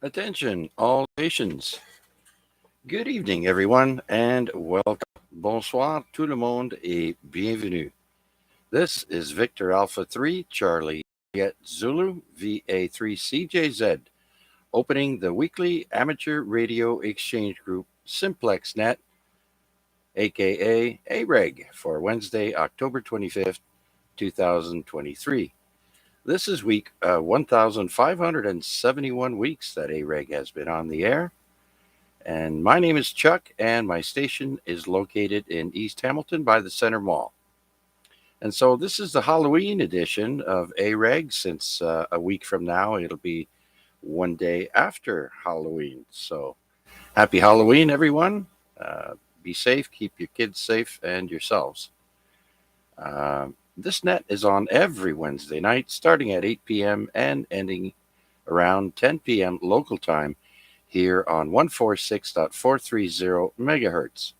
Attention, all stations. Good evening, everyone, and welcome. Bonsoir, tout le monde, et bienvenue. This is Victor Alpha 3, Charlie Juliet Zulu, VA3CJZ, opening the weekly amateur radio exchange group Simplex Net, aka AREG, for Wednesday, October 25th, 2023. This is week 1571 weeks that AREG has been on the air. And my name is Chuck, and my station is located in East Hamilton by the Center Mall. And so this is the Halloween edition of AREG, since a week from now it'll be one day after Halloween. So happy Halloween, everyone. Be safe, keep your kids safe, and yourselves. This net is on every Wednesday night, starting at 8 p.m. and ending around 10 p.m. local time here on 146.430 megahertz.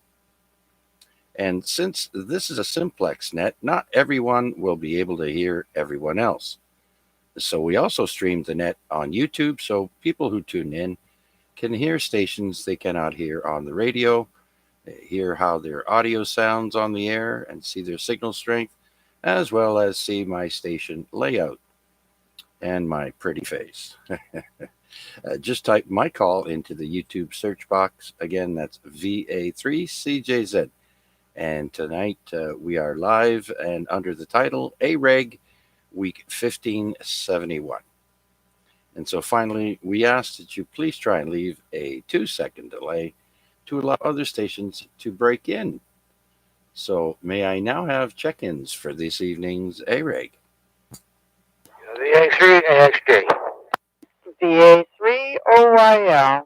And since this is a simplex net, not everyone will be able to hear everyone else. So we also stream the net on YouTube, so people who tune in can hear stations they cannot hear on the radio, hear how their audio sounds on the air, and see their signal strength, as well as see my station layout and my pretty face. Just type my call into the YouTube search box. Again, that's VA3CJZ. And tonight we are live and under the title AREG Week 1571. And so finally, we ask that you please try and leave a 2-second delay to allow other stations to break in. So may I now have check-ins for this evening's AREG? VA3 AXJ. VA3 OYL.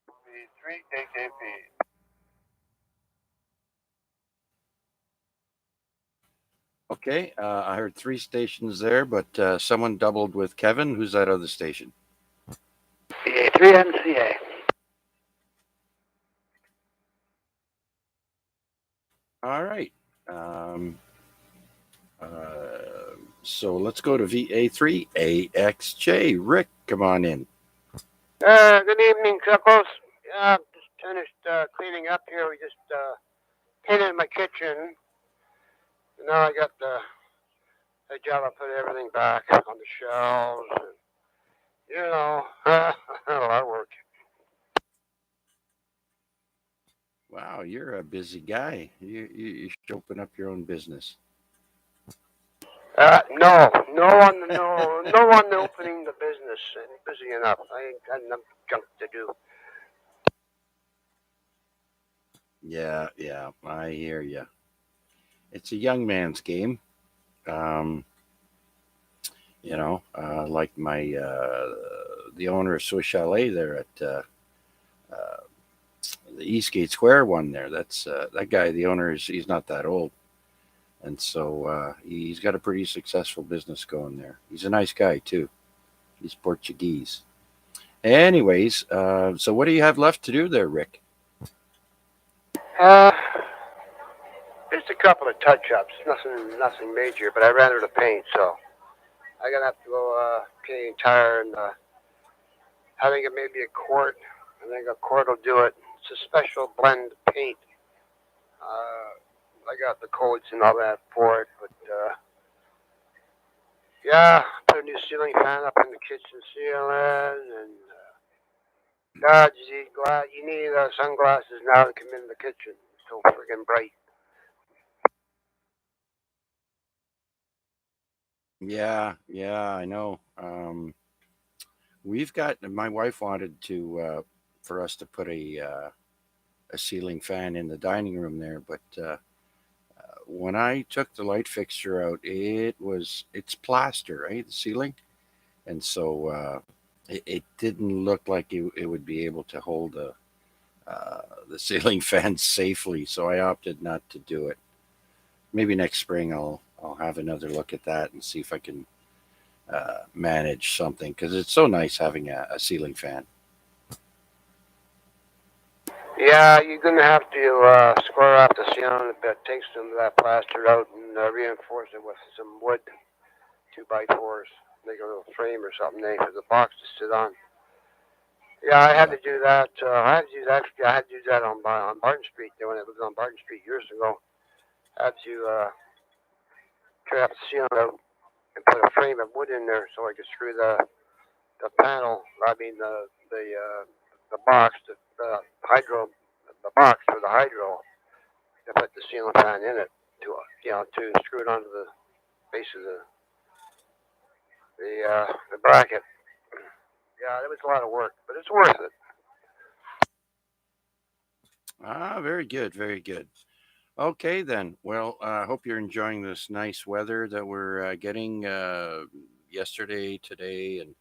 V3 KKP. Okay, I heard three stations there, but someone doubled with Kevin. Who's that other station? VA3 NCA. All right. Uh, so let's go to VA3AXJ. Rick, come on in. Good evening, Chuckles. Just finished cleaning up here. We just painted my kitchen. Now I got the job. I put everything back on the shelves. And, a lot of work. Wow, you're a busy guy. You should open up your own business. No one opening the business. I'm busy enough. I ain't got enough junk to do. Yeah, I hear you. It's a young man's game. Um, like the owner of Swiss Chalet there at uh, the Eastgate Square one there. That's that guy. The owner he's not that old, and so he's got a pretty successful business going there. He's a nice guy too. He's Portuguese. Anyways, so what do you have left to do there, Rick? Uh, just a couple of touch-ups. Nothing major. But I ran out of paint, so I'm gonna have to go paint the entire and I think it may be a quart. I think a quart will do it. It's a special blend paint. I got the codes and all that for it, but yeah, put a new ceiling fan up in the kitchen ceiling, and God, you need sunglasses now to come in the kitchen. It's so friggin' bright. Yeah, I know. We've got my wife wanted to for us to put a ceiling fan in the dining room there, but when I took the light fixture out, it's plaster, right? The ceiling, and so it didn't look like it would be able to hold the ceiling fan safely. So I opted not to do it. Maybe next spring I'll have another look at that and see if I can manage something because it's so nice having a ceiling fan. Yeah, you're gonna have to square off the ceiling a bit, take some of that plaster out, and reinforce it with some wood, 2x4s, make a little frame or something there for the box to sit on. Yeah, I had Uh, to do that. I had to do that. Actually, I had to do that on Barton Street. There, when I lived on Barton Street years ago, I had to tear out the ceiling out and put a frame of wood in there so I could screw the panel. I mean the box, the hydro, the box for the hydro. To put the ceiling fan in it to to screw it onto the base of the bracket. Yeah, it was a lot of work, but it's worth it. very good, very good. Okay, then. Well, I hope you're enjoying this nice weather that we're getting yesterday, today, and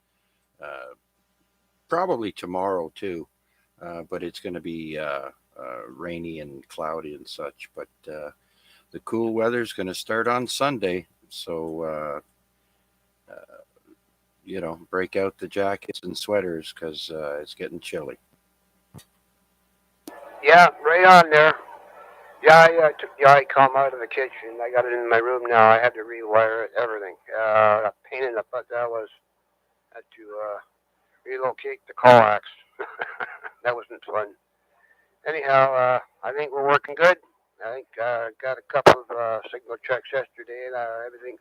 uh, probably tomorrow too. But it's going to be rainy and cloudy and such. But the cool weather is going to start on Sunday. So, break out the jackets and sweaters because it's getting chilly. Yeah, right on there. Yeah, I took the ICOM out of the kitchen. I got it in my room now. I had to rewire it, everything. A pain in the butt that was. Had to relocate the coax. That wasn't fun. Anyhow, I think we're working good. I think got a couple of signal checks yesterday, and everything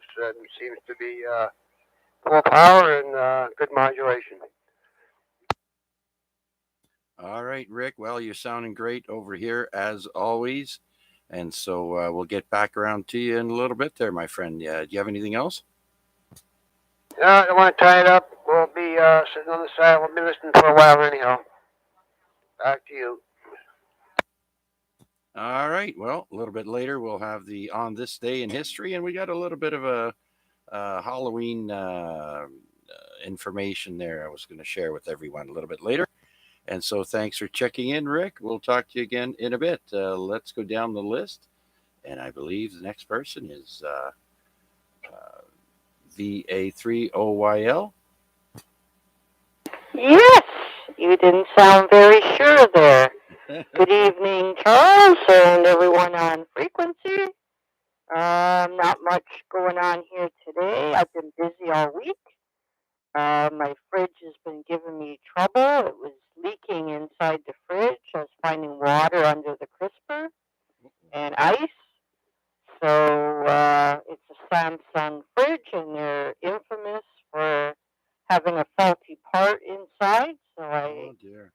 seems to be full power and good modulation. All right, Rick. Well, you're sounding great over here as always. And so we'll get back around to you in a little bit there, my friend. Do you have anything else? I don't want to tie it up. We'll be sitting on the side. We'll be listening for a while anyhow. Back to you. All right. Well, a little bit later, we'll have the On This Day in History, and we got a little bit of a Halloween information there I was going to share with everyone a little bit later. And so thanks for checking in, Rick. We'll talk to you again in a bit. Let's go down the list. And I believe the next person is uh, VA3OYL. Yes, you didn't sound very sure there. Good evening, Charles, and everyone on frequency. Not much going on here today. I've been busy all week. My fridge has been giving me trouble. It was leaking inside the fridge. I was finding water under the crisper and ice. So it's a Samsung fridge, and they're infamous for having a faulty part inside. So I Oh, dear.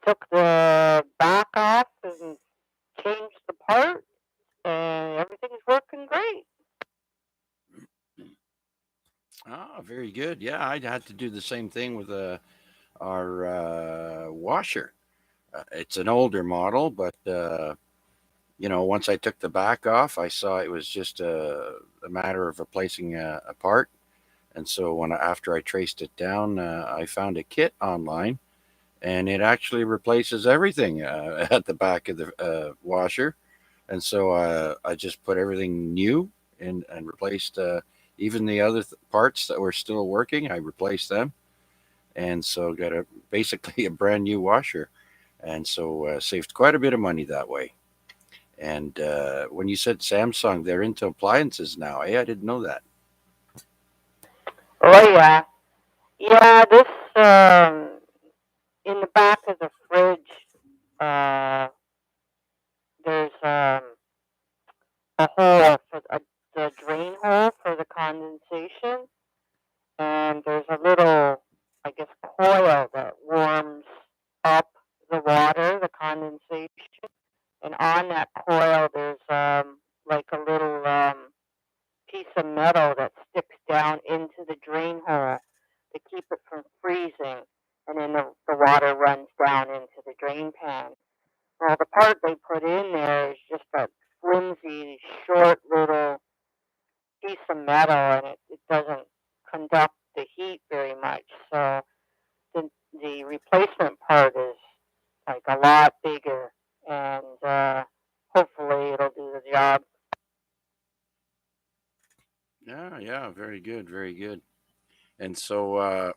took the back off and changed the part, and everything's working great. Ah, very good. Yeah, I had to do the same thing with our washer. It's an older model, but once I took the back off, I saw it was just a matter of replacing a part. And so after I traced it down, I found a kit online, and it actually replaces everything at the back of the washer. And so I just put everything new and replaced even the other parts that were still working. I replaced them, and so got basically a brand new washer, and so saved quite a bit of money that way. And when you said Samsung, they're into appliances now. Hey, I didn't know that. Oh yeah, yeah. This in the back of the fridge, uh, there's a hole for the drain hole for the condensation, and there's a little, I guess, coil that warms up the water, the condensation. And on that coil, there's like a little piece of metal that sticks down into the drain hole to keep it from freezing. And then the water runs down into the drain pan. Well, the part they put in there is just a flimsy, short little piece of metal, and it doesn't conduct the heat very much. So the replacement part is like a lot bigger, and hopefully it'll do the job. Yeah, yeah, very good, very good. And so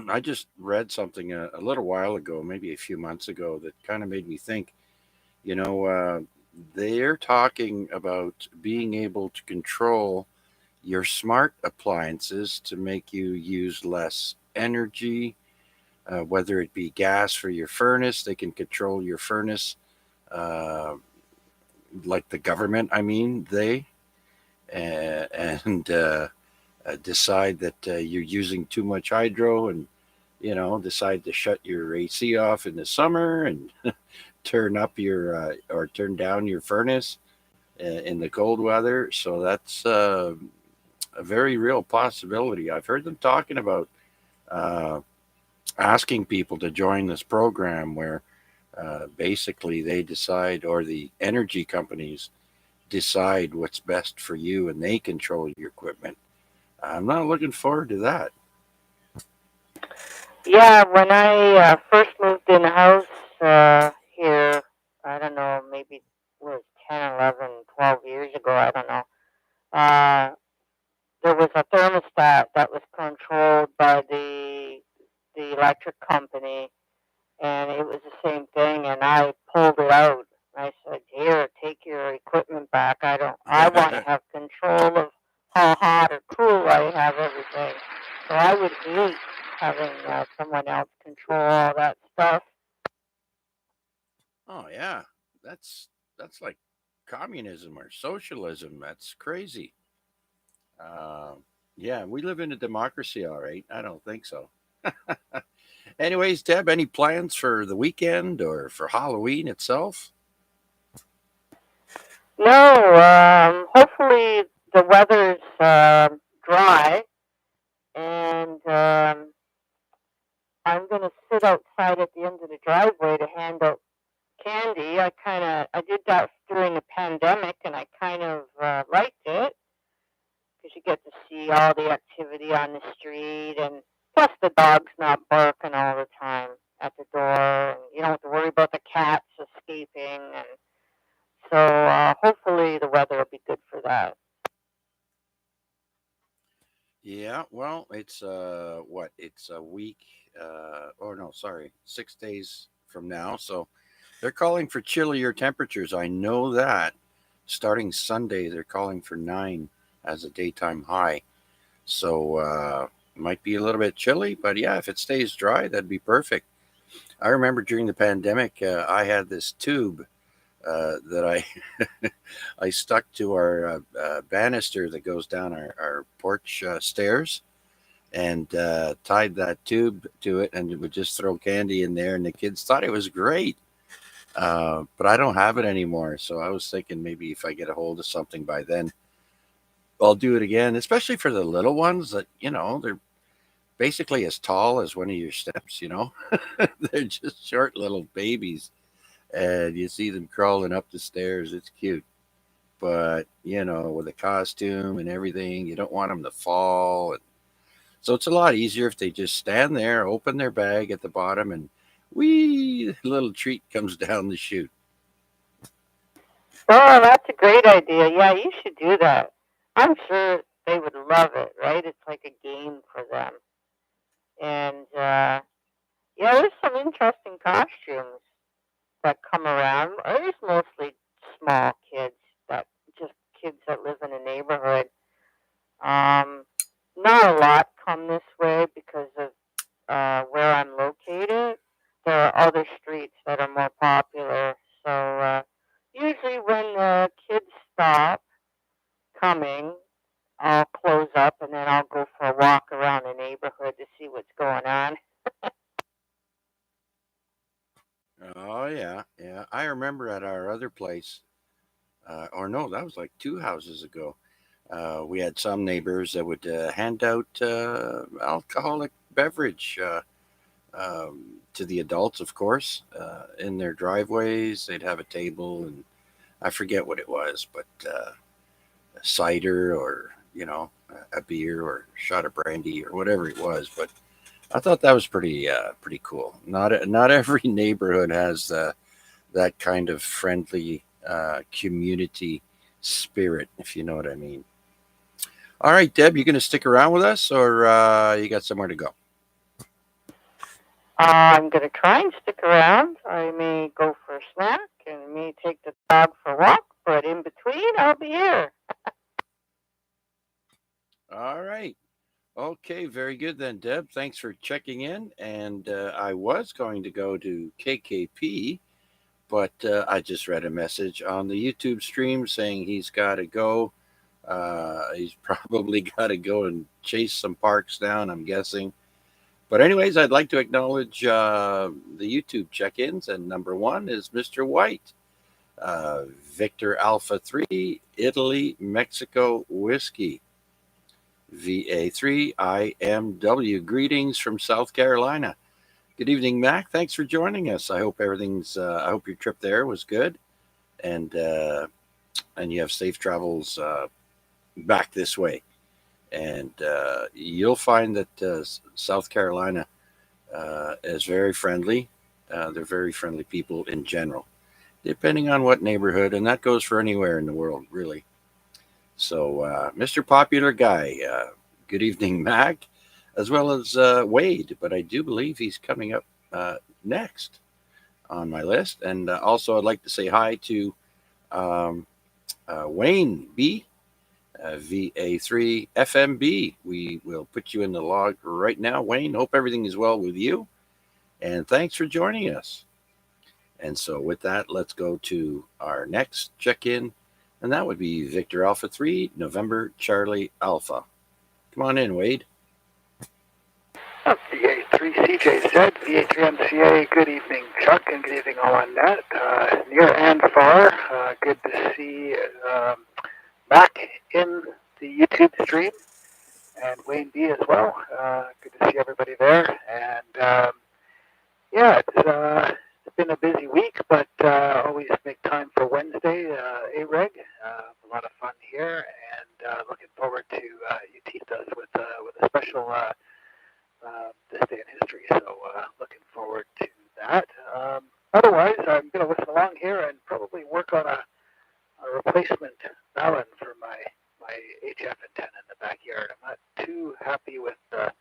I just read something a little while ago, maybe a few months ago, that kind of made me think. You know, they're talking about being able to control your smart appliances to make you use less energy whether it be gas for your furnace. They can control your furnace, uh, like the government. I mean, and decide that you're using too much hydro, and decide to shut your AC off in the summer and turn up your or turn down your furnace in the cold weather. So that's a very real possibility. I've heard them talking about uh, asking people to join this program where basically they decide, or the energy companies decide what's best for you, and they control your equipment. I'm not looking forward to that. Yeah, when I first moved in the house here, I don't know, maybe it was 10, 11, 12 years ago, I don't know. Uh, there was a thermostat that was controlled by the electric company, and it was the same thing. And I pulled it out. I said, "Here, take your equipment back. I want to have control of how hot or cool I have everything." So I would hate having someone else control all that stuff. Oh yeah, that's like communism or socialism. That's crazy. Uh, yeah, we live in a democracy, all right. I don't think so. Anyways, Deb, any plans for the weekend or for Halloween itself? No, hopefully the weather's dry, and I'm gonna sit outside at the end of the driveway to hand out candy. I did that during the pandemic, and I kind of liked it because you get to see all the activity on the street, and plus the dog's not barking all the time at the door, and you don't have to worry about the cats escaping, and so hopefully the weather will be good for that. Yeah, well, it's what? It's a week oh no, sorry, 6 days from now. So they're calling for chillier temperatures. I know that. Starting Sunday, they're calling for 9 as a daytime high. So might be a little bit chilly, but yeah, if it stays dry, that'd be perfect. I remember during the pandemic, I had this tube that I stuck to our banister that goes down our porch stairs, and tied that tube to it, and it would just throw candy in there, and the kids thought it was great. But I don't have it anymore, so I was thinking maybe if I get a hold of something by then, I'll do it again, especially for the little ones that they're basically as tall as one of your steps. They're just short little babies, and you see them crawling up the stairs. It's cute. But with a costume and everything, you don't want them to fall. And so it's a lot easier if they just stand there, open their bag at the bottom, and wee, little treat comes down the chute. Oh, that's a great idea. Yeah, you should do that. I'm sure they would love it, right? It's like a game for them. And yeah, there's some interesting costumes that come around. There's mostly small kids that just kids that live in a neighborhood. Um, Not a lot come this way because of where I'm located. There are other streets that are more popular. So usually when the kids stop coming, I'll close up and then I'll go for a walk around the neighborhood to see what's going on. Oh yeah, yeah. I remember at our other place, or no, that was like 2 houses ago. We had some neighbors that would hand out alcoholic beverage to the adults, of course, in their driveways. They'd have a table, and I forget what it was, but cider, or a beer or a shot of brandy or whatever it was. But I thought that was pretty cool. Not every neighborhood has that kind of friendly community spirit, if you know what I mean. All right, Deb, you going to stick around with us, or you got somewhere to go? I'm going to try and stick around. I may go for a snack and may take the dog for a walk, but in between, I'll be here. All right. Okay, very good then, Deb. Thanks for checking in. And I was going to go to KKP, but I just read a message on the YouTube stream saying he's got to go. He's probably got to go and chase some parks down, I'm guessing. But, anyways, I'd like to acknowledge the YouTube check ins. And number one is Mr. White, Victor Alpha 3, Italy, Mexico, Whiskey. VA3 IMW. Greetings from South Carolina. Good evening, Mac. Thanks for joining us. I hope everything's. I hope your trip there was good, and you have safe travels back this way. And you'll find that South Carolina is very friendly. They're very friendly people in general, depending on what neighborhood, and that goes for anywhere in the world, really. So, Mr. Popular Guy, good evening, Mac, as well as Wade. But I do believe he's coming up next on my list. And also, I'd like to say hi to um, Wayne B, VA3 FMB. We will put you in the log right now, Wayne. Hope everything is well with you. And thanks for joining us. And so, with that, let's go to our next check in, and that would be Victor Alpha 3, November Charlie Alpha. Come on in, Wade. VA3CJZ, VA3MCA, good evening, Chuck, and good evening all on net. Near and far, good to see Mac in the YouTube stream, and Wayne B as well. Good to see everybody there. And yeah, it's been a busy week, but always make time for Wednesday, AREG. A lot of fun here, and looking forward to you teased us with a special this day in history. So looking forward to that. Otherwise, I'm going to listen along here and probably work on a replacement balun for my HF antenna in the backyard. I'm not too happy with the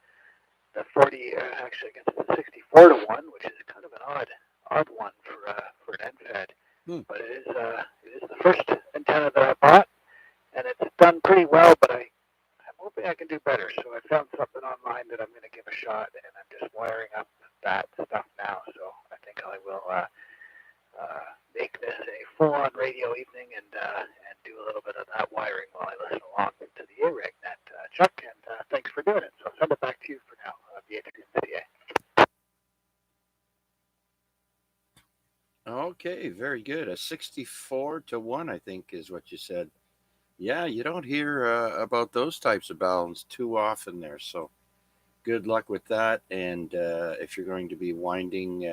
40, actually I guess it's a 64 to 1, which is kind of an odd one for an end fed. But it is the first antenna that I bought, and it's done pretty well, but I'm hoping I can do better. So I found something online that I'm going to give a shot, and I'm just wiring up that stuff now. So I think I will make this a full-on radio evening and do a little bit of that wiring while I listen along to the AREG net, Chuck. And thanks for doing it. So I'll send it back to you for now, VA3MCA. Okay, very good. A 64 to 1, I think, is what you said. Yeah, you don't hear about those types of balance too often there. So good luck with that. And if you're going to be winding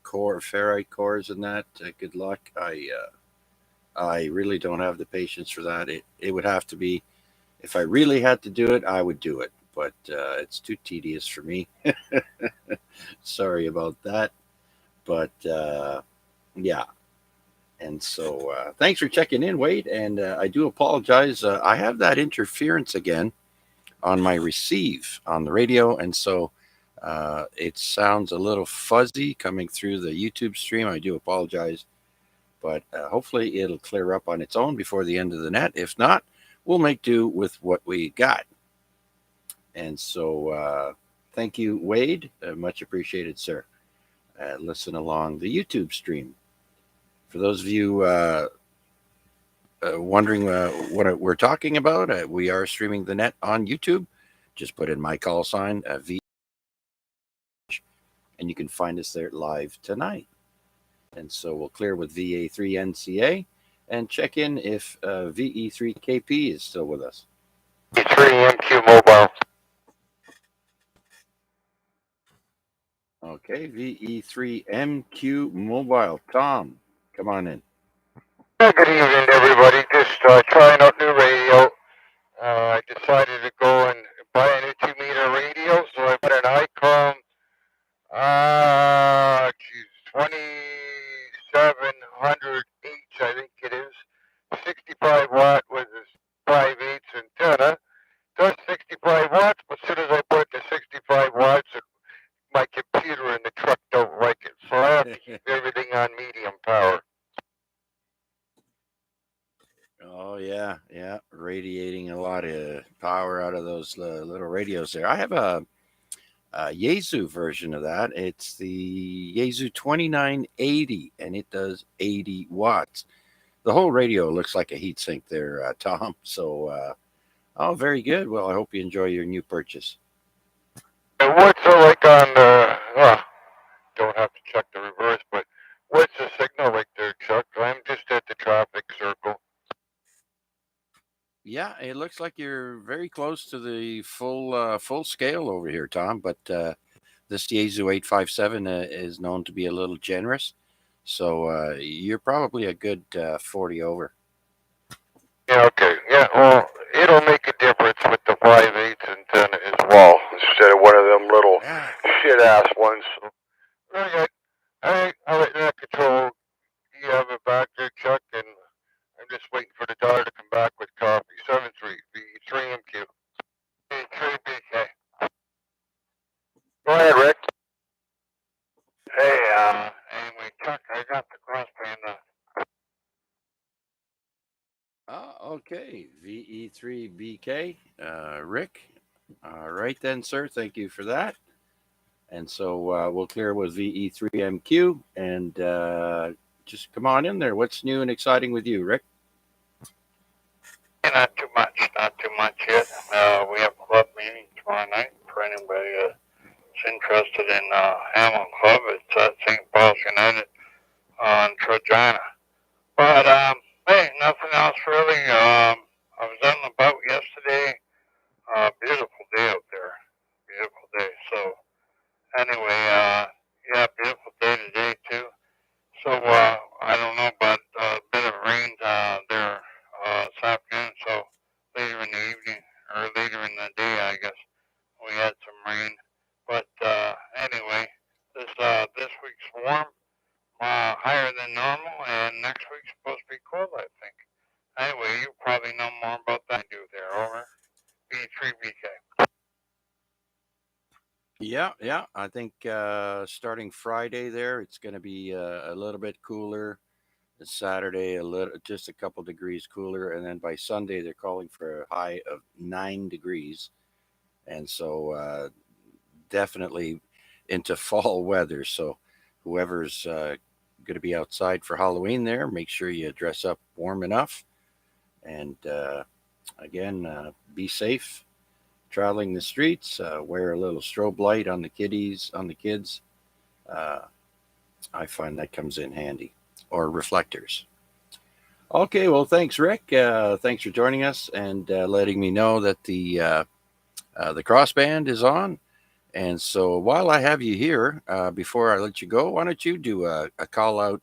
core ferrite cores and that, good luck. I really don't have the patience for that. It would have to be, if I really had to do it, I would do it. But it's too tedious for me. Sorry about that. But yeah. And so thanks for checking in, Wade. And I do apologize. I have that interference again on my receive on the radio. And so it sounds a little fuzzy coming through the YouTube stream. I do apologize. But hopefully it'll clear up on its own before the end of the net. If not, we'll make do with what we got. And so thank you, Wade. Much appreciated, sir. Listen along the YouTube stream. For those of you wondering what we're talking about, we are streaming the net on YouTube. Just put in my call sign, V, and you can find us there live tonight. And so we'll clear with VA3NCA and check in if VE3KP is still with us. V3MQ mobile. Okay, VE3MQ mobile. Tom, come on in. Good evening, everybody. Just trying out new radio. I decided to go and buy a new 2-meter radio, so I bought an ICOM, 2700H, I think it is. 65 watt with a 5/8 antenna. Does 65 watts, but as soon as I put it to 65 watts, my computer and the truck don't like it. So I have to keep everything on medium power. Oh, yeah. little radios there. I have a Yaesu version of that. It's the Yaesu 2980, and it does 80 watts. The whole radio looks like a heatsink there, Tom. So, oh, very good. Well, I hope you enjoy your new purchase. And what's like on the, don't have to check the reverse, but what's the signal like there, Chuck? I'm just at the traffic circle. Yeah, it looks like you're very close to the full scale over here, Tom. But this Yaesu 857 is known to be a little generous, so you're probably a good 40 over. Yeah, okay. Yeah, well, it'll make a difference with the 5/8 antenna as well, instead of one of them little shit-ass ones. So, very good. I'll let that control. You have it back there, Chuck, and I'm just waiting for the daughter to come back with coffee. 7-3, V3MQ. V3BK. Go ahead, Rick. Hey, anyway, Chuck, I got the crossband. Okay, VE3BK, Rick. All right then, sir. Thank you for that. And so we'll clear with VE3MQ and just come on in there. What's new and exciting with you, Rick? Not too much yet. We have club meeting tomorrow night for anybody that's interested in Hamilton Club. It's at St. Paul's United on Trojana. But hey, nothing else really. I was out and about yesterday. Beautiful day out there. Beautiful day. So anyway, yeah, beautiful day today too. So I don't know about a bit of rain there this afternoon. So later in the evening or later in the day, I guess we had some rain. But anyway, this week's warm, higher than normal, and next week's supposed to be cold, I think. Anyway, you probably know more about that than I do there. Over. B3BK. Yeah. I think starting Friday there, it's going to be a little bit cooler. Saturday, just a couple degrees cooler, and then by Sunday, they're calling for a high of 9 degrees, and so definitely into fall weather. So whoever's going to be outside for Halloween there, make sure you dress up warm enough, and again, be safe traveling the streets. Wear a little strobe light on the kids. Uh, I find that comes in handy, or reflectors. Okay, well, thanks, Rick. Thanks for joining us and letting me know that the crossband is on. And so while I have you here, before I let you go, why don't you do a call out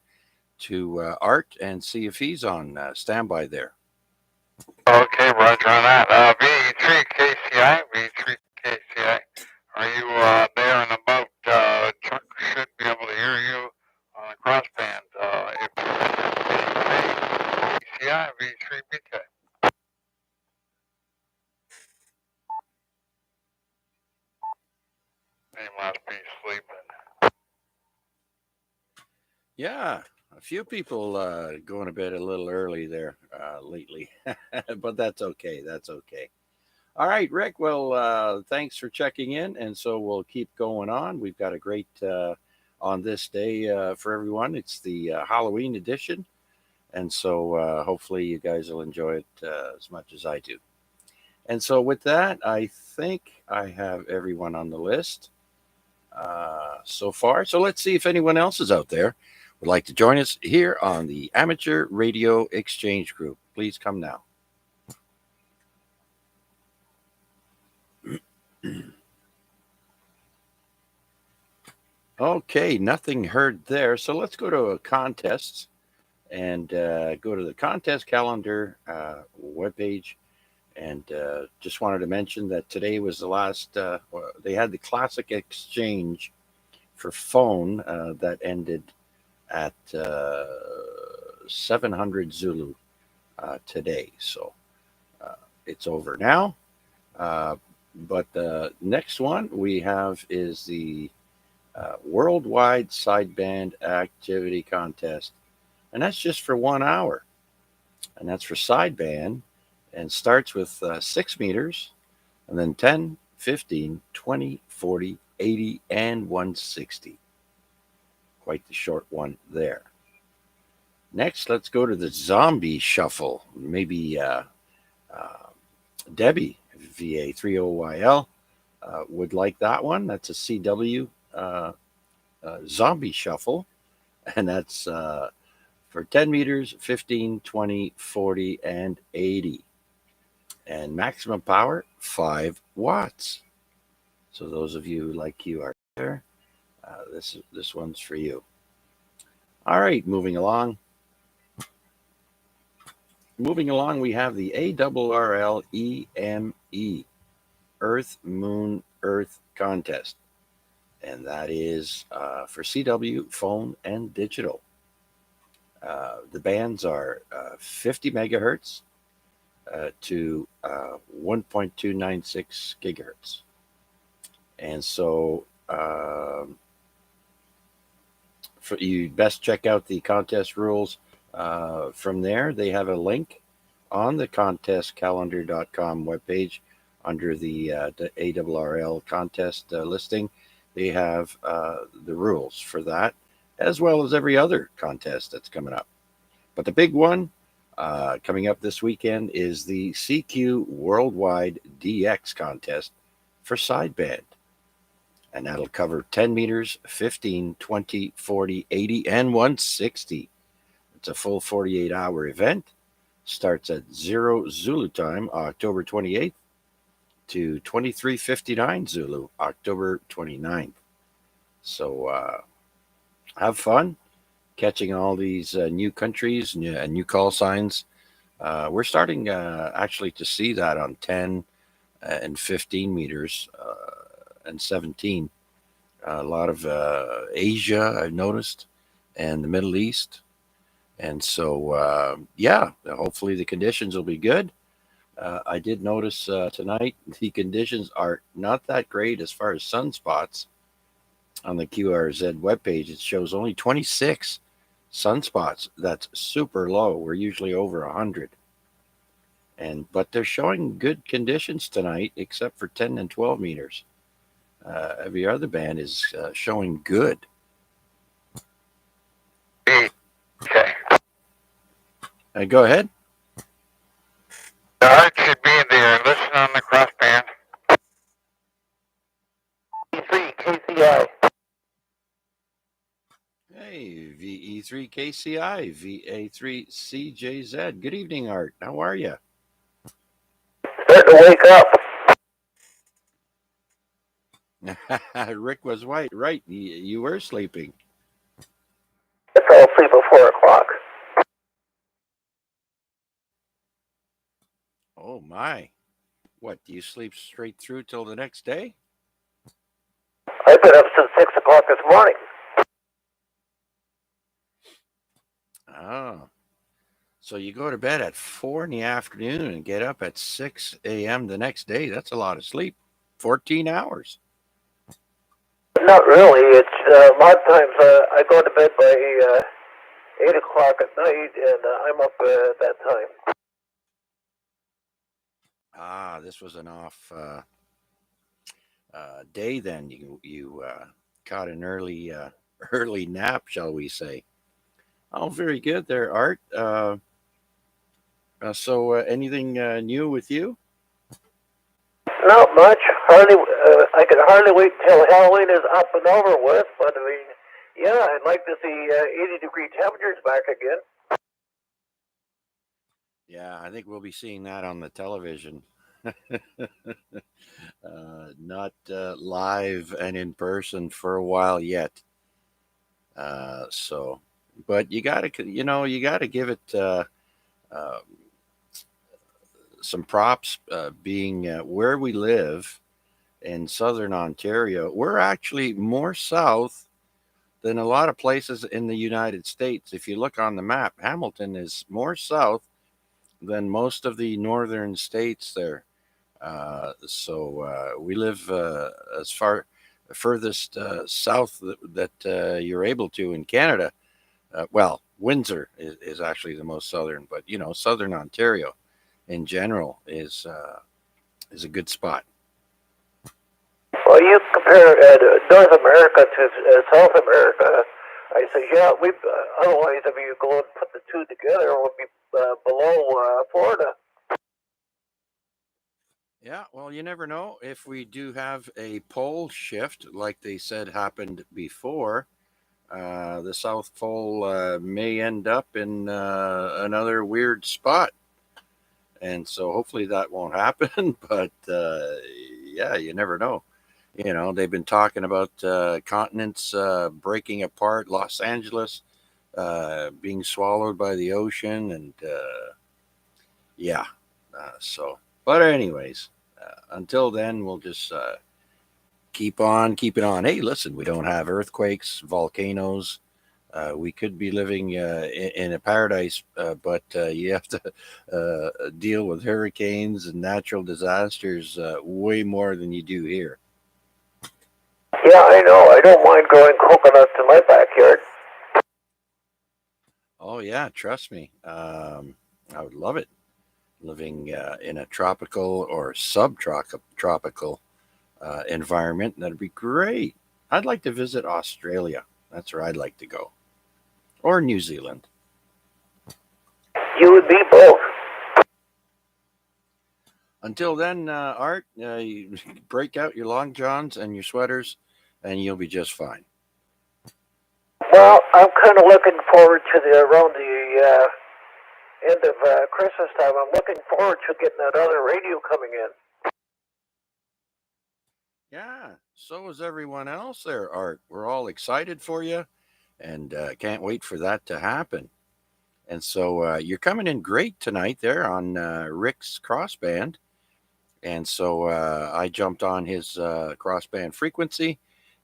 to Art and see if he's on standby there? Okay, roger on that. V3KCI, V3KCI. Are you there and about? Chuck should be able to hear you on the crossband. If V3KCI, V3BK. He must be sleeping. Yeah, a few people going to bed a little early there lately, but that's okay. That's okay. All right, Rick. Well, thanks for checking in. And so we'll keep going on. We've got a great on this day for everyone. It's the Halloween edition. And so hopefully you guys will enjoy it as much as I do. And so with that, I think I have everyone on the list so far. So let's see if anyone else is out there would like to join us here on the Amateur Radio Exchange Group. Please come now. Okay, nothing heard there. So let's go to contests and go to the contest calendar webpage. And just wanted to mention that today was the last, they had the Classic Exchange for phone that ended at 700 Zulu today. So it's over now. But the next one we have is the Worldwide Sideband Activity Contest. And that's just for 1 hour. And that's for sideband and starts with 6 meters And then 10, 15, 20, 40, 80, and 160. Quite the short one there. Next, let's go to the zombie shuffle. Maybe Debbie, VA30YL, would like that one. That's a CW zombie shuffle. And that's for 10 meters, 15, 20, 40, and 80. And maximum power, 5 watts. So those of you like you are there, this one's for you. All right, moving along. Moving along, we have the ARRL EME, Earth, Moon, Earth Contest. And that is for CW, phone, and digital. The bands are 50 megahertz to 1.296 gigahertz. And so you best check out the contest rules from there. They have a link on the contestcalendar.com webpage under the ARRL contest listing. They have the rules for that, as well as every other contest that's coming up. But the big one coming up this weekend is the CQ Worldwide DX contest for sideband. And that'll cover 10 meters, 15, 20, 40, 80, and 160. It's a full 48-hour event. Starts at 0 Zulu time, October 28th, to 23:59 Zulu, October 29th. So have fun catching all these new countries and new call signs. We're starting actually to see that on 10 and 15 meters and 17. A lot of Asia, I've noticed, and the Middle East. And so, yeah, hopefully the conditions will be good. I did notice tonight the conditions are not that great as far as sunspots. On the QRZ webpage, it shows only 26 sunspots. That's super low. We're usually over 100. But they're showing good conditions tonight, except for 10 and 12 meters. Every other band is showing good. Okay. Go ahead. The art should be there. Listen on the crossband. E3 KCI. Hey, VE3KCI, VA3CJZ. Good evening, Art. How are you? Starting to wake up. Rick was right. You were sleeping. I fell asleep at 4 o'clock. Oh, my. What, do you sleep straight through till the next day? I've been up since 6 o'clock this morning. Oh. So you go to bed at 4 in the afternoon and get up at 6 a.m. the next day. That's a lot of sleep. 14 hours. Not really. It's a lot of times I go to bed by 8 o'clock at night, and I'm up at that time. Ah, this was an off day then. You caught an early nap, shall we say. Oh, very good there, Art. So anything new with you? Not much. I can hardly wait till Halloween is up and over with, but I mean, yeah, I'd like to see 80-degree temperatures back again. Yeah, I think we'll be seeing that on the television. Not live and in person for a while yet. But you gotta give it some props. Being where we live in southern Ontario, we're actually more south than a lot of places in the United States. If you look on the map, Hamilton is more south than most of the northern states there. So we live as furthest south that you're able to in Canada. Well, Windsor is actually the most southern, but southern Ontario in general is a good spot. you compare North America to South America. I say, yeah, we otherwise if you go and put the two together, it would be below Florida. Yeah, well, you never know. If we do have a pole shift, like they said happened before, the South Pole may end up in another weird spot. And so hopefully that won't happen. But yeah, you never know. They've been talking about continents breaking apart, Los Angeles being swallowed by the ocean. And yeah, but anyways, until then, we'll just keep on keeping on. Hey, listen, we don't have earthquakes, volcanoes. We could be living in a paradise, but you have to deal with hurricanes and natural disasters way more than you do here. Yeah, I know. I don't mind growing coconuts in my backyard. Oh, yeah, trust me. I would love it living in a tropical or subtropical environment. That'd be great. I'd like to visit Australia. That's where I'd like to go. Or New Zealand. You and me both. Until then, Art, you break out your long johns and your sweaters, and you'll be just fine. Well, I'm kind of looking forward to around the end of Christmas time. I'm looking forward to getting that other radio coming in. Yeah, so is everyone else there, Art. We're all excited for you, and can't wait for that to happen. And so you're coming in great tonight there on Rick's crossband. And so I jumped on his crossband frequency,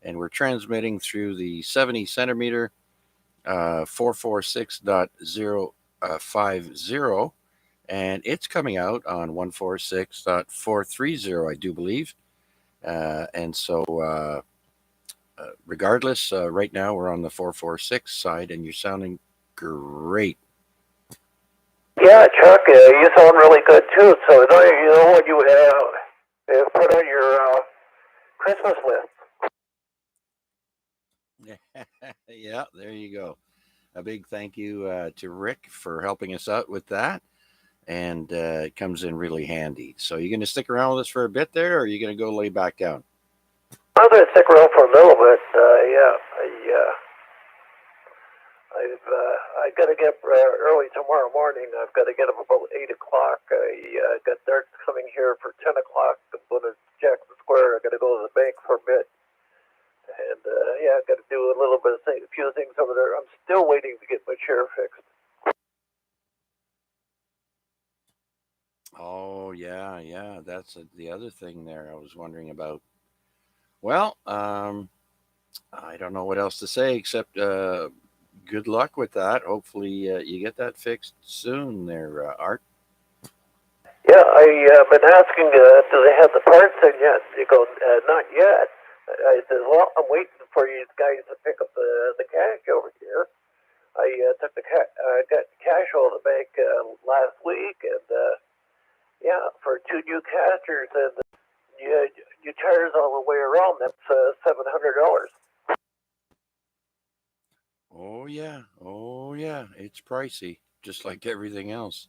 and we're transmitting through the 70 centimeter 446.050, and it's coming out on 146.430, I do believe. And so, regardless, right now we're on the 446 side, and you're sounding great. Yeah, Chuck, you sound really good too. So when you put on your Christmas list. Yeah, there you go. A big thank you to Rick for helping us out with that. And it comes in really handy. So you going to stick around with us for a bit there, or are you going to go lay back down? I'm going to stick around for a little bit. Yeah, I got to get up early tomorrow morning. I've got to get up about 8 o'clock. I got dark coming here for 10 o'clock. I'm going to Jackson Square. I got to go to the bank for a bit. And yeah, I've got to do a little bit of a few things over there. I'm still waiting to get my chair fixed. Oh, yeah. That's the other thing there I was wondering about. Well, I don't know what else to say except good luck with that. Hopefully, you get that fixed soon there, Art. Yeah, I've been asking, do they have the parts in yet? They go, not yet. I said, well, I'm waiting for you guys to pick up the cash over here. I got the cash out of the bank last week, and yeah, for 2 new casters, and you charge all the way around. That's $700. Oh yeah, it's pricey, just like everything else.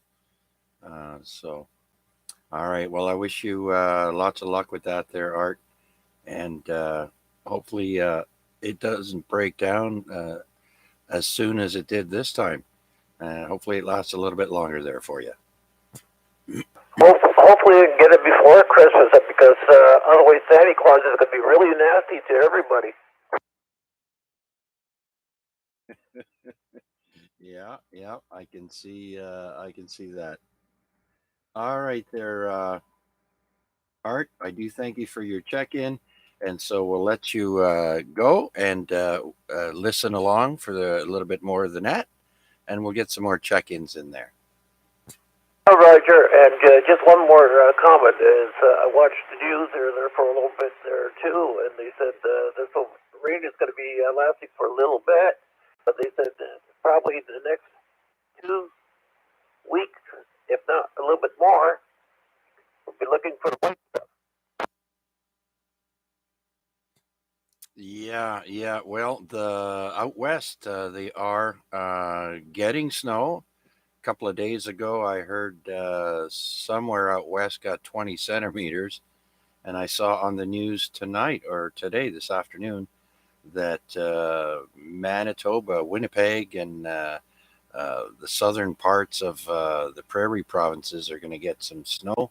So, all right. Well, I wish you lots of luck with that there, Art, and hopefully it doesn't break down as soon as it did this time. Hopefully it lasts a little bit longer there for you. Hopefully we can get it before Christmas, because otherwise Santa Claus is going to be really nasty to everybody. Yeah, I can see that. All right there, Art. I do thank you for your check-in, and so we'll let you go and listen along for a little bit more of the net, and we'll get some more check-ins in there. Oh, Roger, and just one more comment is I watched the news there for a little bit there too, and they said this rain is going to be lasting for a little bit, but they said probably the next 2 weeks, if not a little bit more, we'll be looking for the white stuff. Yeah. Well, the out west, they are getting snow. A couple of days ago, I heard somewhere out west got 20 centimeters, and I saw on the news tonight or today, this afternoon, that Manitoba, Winnipeg, and the southern parts of the prairie provinces are going to get some snow,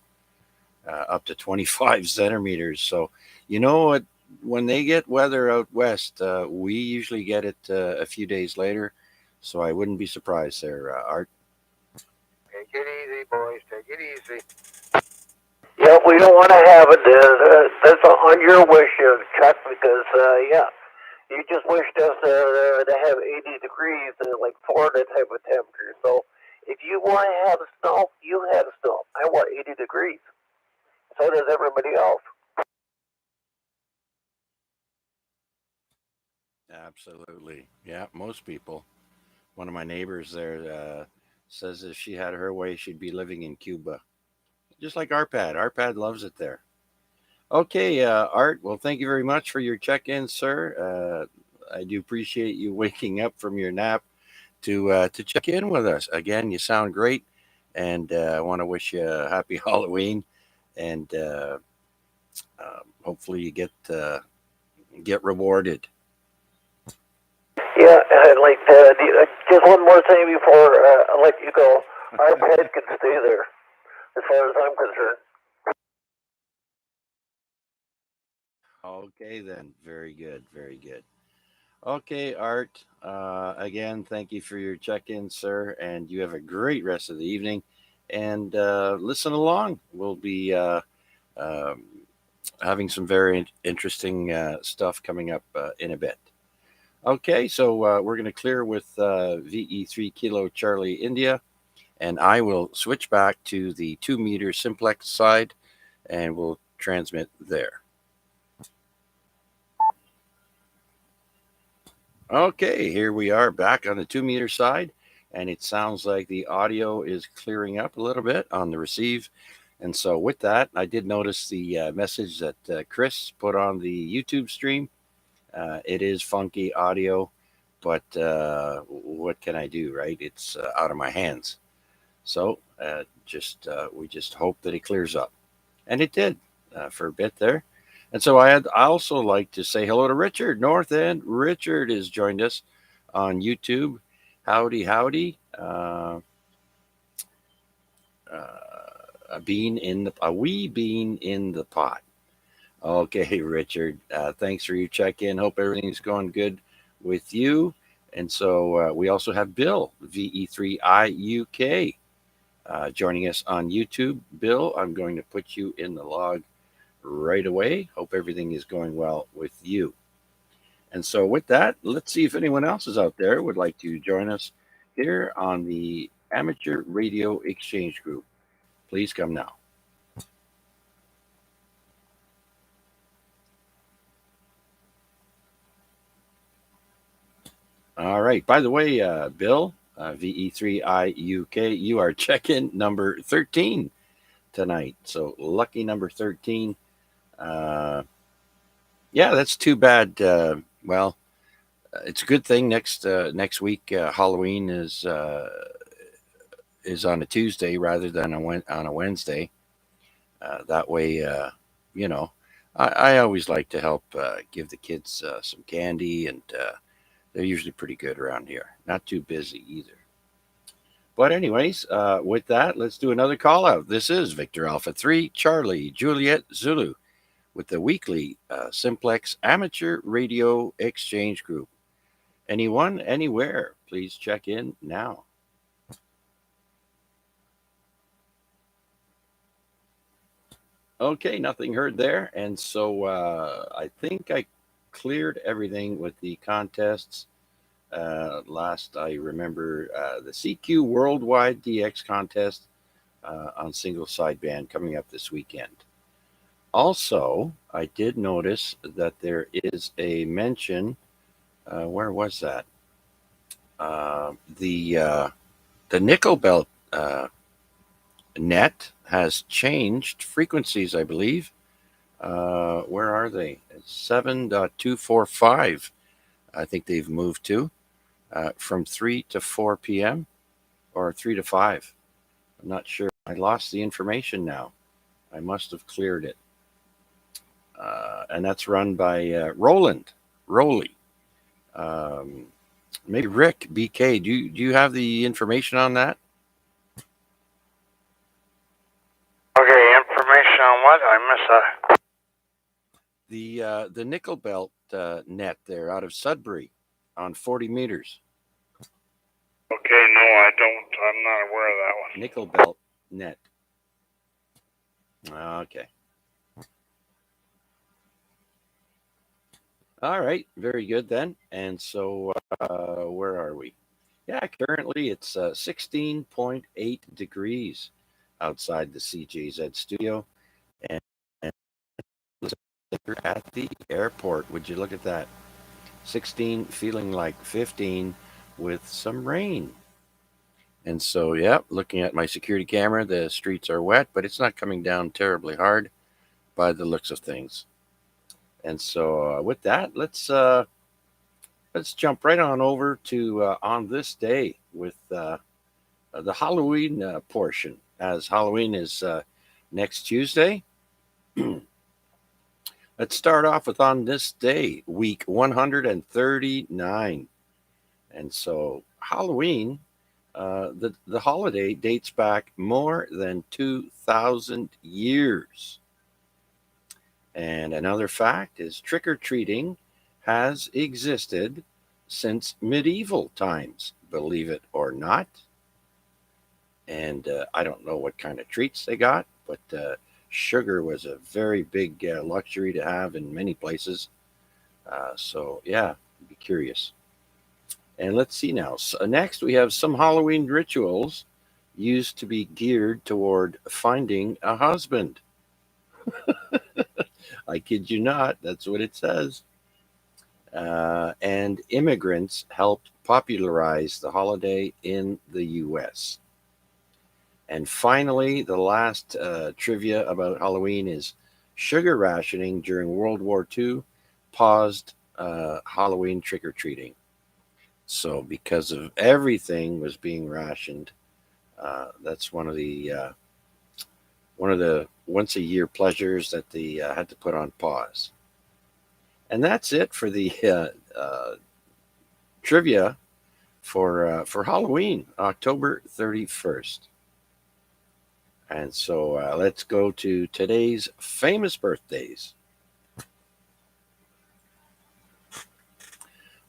up to 25 centimeters. So, you know what? When they get weather out west, we usually get it a few days later. So I wouldn't be surprised there, Art. Take it easy, boys. Take it easy. Yeah, we don't want to have it. That's on your wish, Chuck, because yeah, you just wished us to have 80 degrees, like Florida type of temperature. So if you want to have snow, you have snow. I want 80 degrees. So does everybody else. Absolutely. Yeah, most people. One of my neighbors there says if she had her way, she'd be living in Cuba. Just like Arpad. Arpad loves it there. Okay, Art. Well, thank you very much for your check in, sir. I do appreciate you waking up from your nap to check in with us. Again, you sound great, and I want to wish you a happy Halloween, and hopefully you get rewarded. Yeah, and like just one more thing before I let you go. Our pet can stay there, as far as I'm concerned. Okay, then. Very good. Very good. Okay, Art. Again, thank you for your check in, sir, and you have a great rest of the evening. And listen along. We'll be um, having some very interesting stuff coming up in a bit. Okay, so we're going to clear with VE3 Kilo Charlie India, and I will switch back to the 2 meter simplex side and we'll transmit there. Okay, here we are back on the 2 meter side, and it sounds like the audio is clearing up a little bit on the receive. And so, with that, I did notice the message that Chris put on the YouTube stream. It is funky audio, but what can I do, right? It's out of my hands. So, just we just hope that it clears up, and it did for a bit there. And so I also like to say hello to Richard North End. Richard has joined us on YouTube. Howdy, howdy. A wee bean in the pot. Okay, Richard. Thanks for your check in. Hope everything's going good with you. And so we also have Bill VE3IUK joining us on YouTube. Bill, I'm going to put you in the log right away. Hope everything is going well with you. And so, with that, let's see if anyone else is out there would like to join us here on the Amateur Radio Exchange Group. Please come now. All right. By the way, Bill, VE3IUK, you are check in number 13 tonight. So, lucky number 13. Uh, yeah, that's too bad. Well, it's a good thing next week Halloween is on a Tuesday rather than on a Wednesday. That way, you know, I always like to help give the kids some candy, and they're usually pretty good around here. Not too busy either. But anyways, with that, let's do another call out. This is Victor Alpha 3 Charlie Juliet Zulu with the weekly Simplex Amateur Radio Exchange Group. Anyone, anywhere, please check in now. Okay, nothing heard there. And so I think I cleared everything with the contests. Last I remember the CQ Worldwide DX contest on single sideband coming up this weekend. Also, I did notice that there is a mention. Where was that? The nickel belt net has changed frequencies, I believe. Where are they? 7.245. I think they've moved to from 3 to 4 p.m. or 3 to 5. I'm not sure. I lost the information now. I must have cleared it. And that's run by Roland Rowley. Um, Maybe Rick BK. Do you have the information on that? Okay, information on what? I missed that. The nickel belt net there out of Sudbury on 40 meters. Okay, no, I don't. I'm not aware of that one. Nickel belt net. Okay. All right. Very good then. And so where are we? Yeah, currently it's 16.8 degrees outside the CJZ studio. And at the airport, would you look at that? 16 feeling like 15 with some rain. And so, yeah, looking at my security camera, the streets are wet, but it's not coming down terribly hard by the looks of things. And so, with that, let's jump right on over to on this day with the Halloween portion, as Halloween is next Tuesday. Let's start off with on this day, week 139. And so, Halloween, the holiday dates back more than 2,000 years. And another fact is trick or treating has existed since medieval times, believe it or not. And I don't know what kind of treats they got, but sugar was a very big luxury to have in many places. So, yeah, be curious. And let's see now. So next, we have some Halloween rituals used to be geared toward finding a husband. I kid you not, that's what it says. And immigrants helped popularize the holiday in the U.S. And finally, the last trivia about Halloween is sugar rationing during World War II paused Halloween trick or treating. So, because of everything was being rationed, that's one of the once a year pleasures that they had to put on pause. And that's it for the trivia for Halloween, October 31st. And so let's go to today's famous birthdays.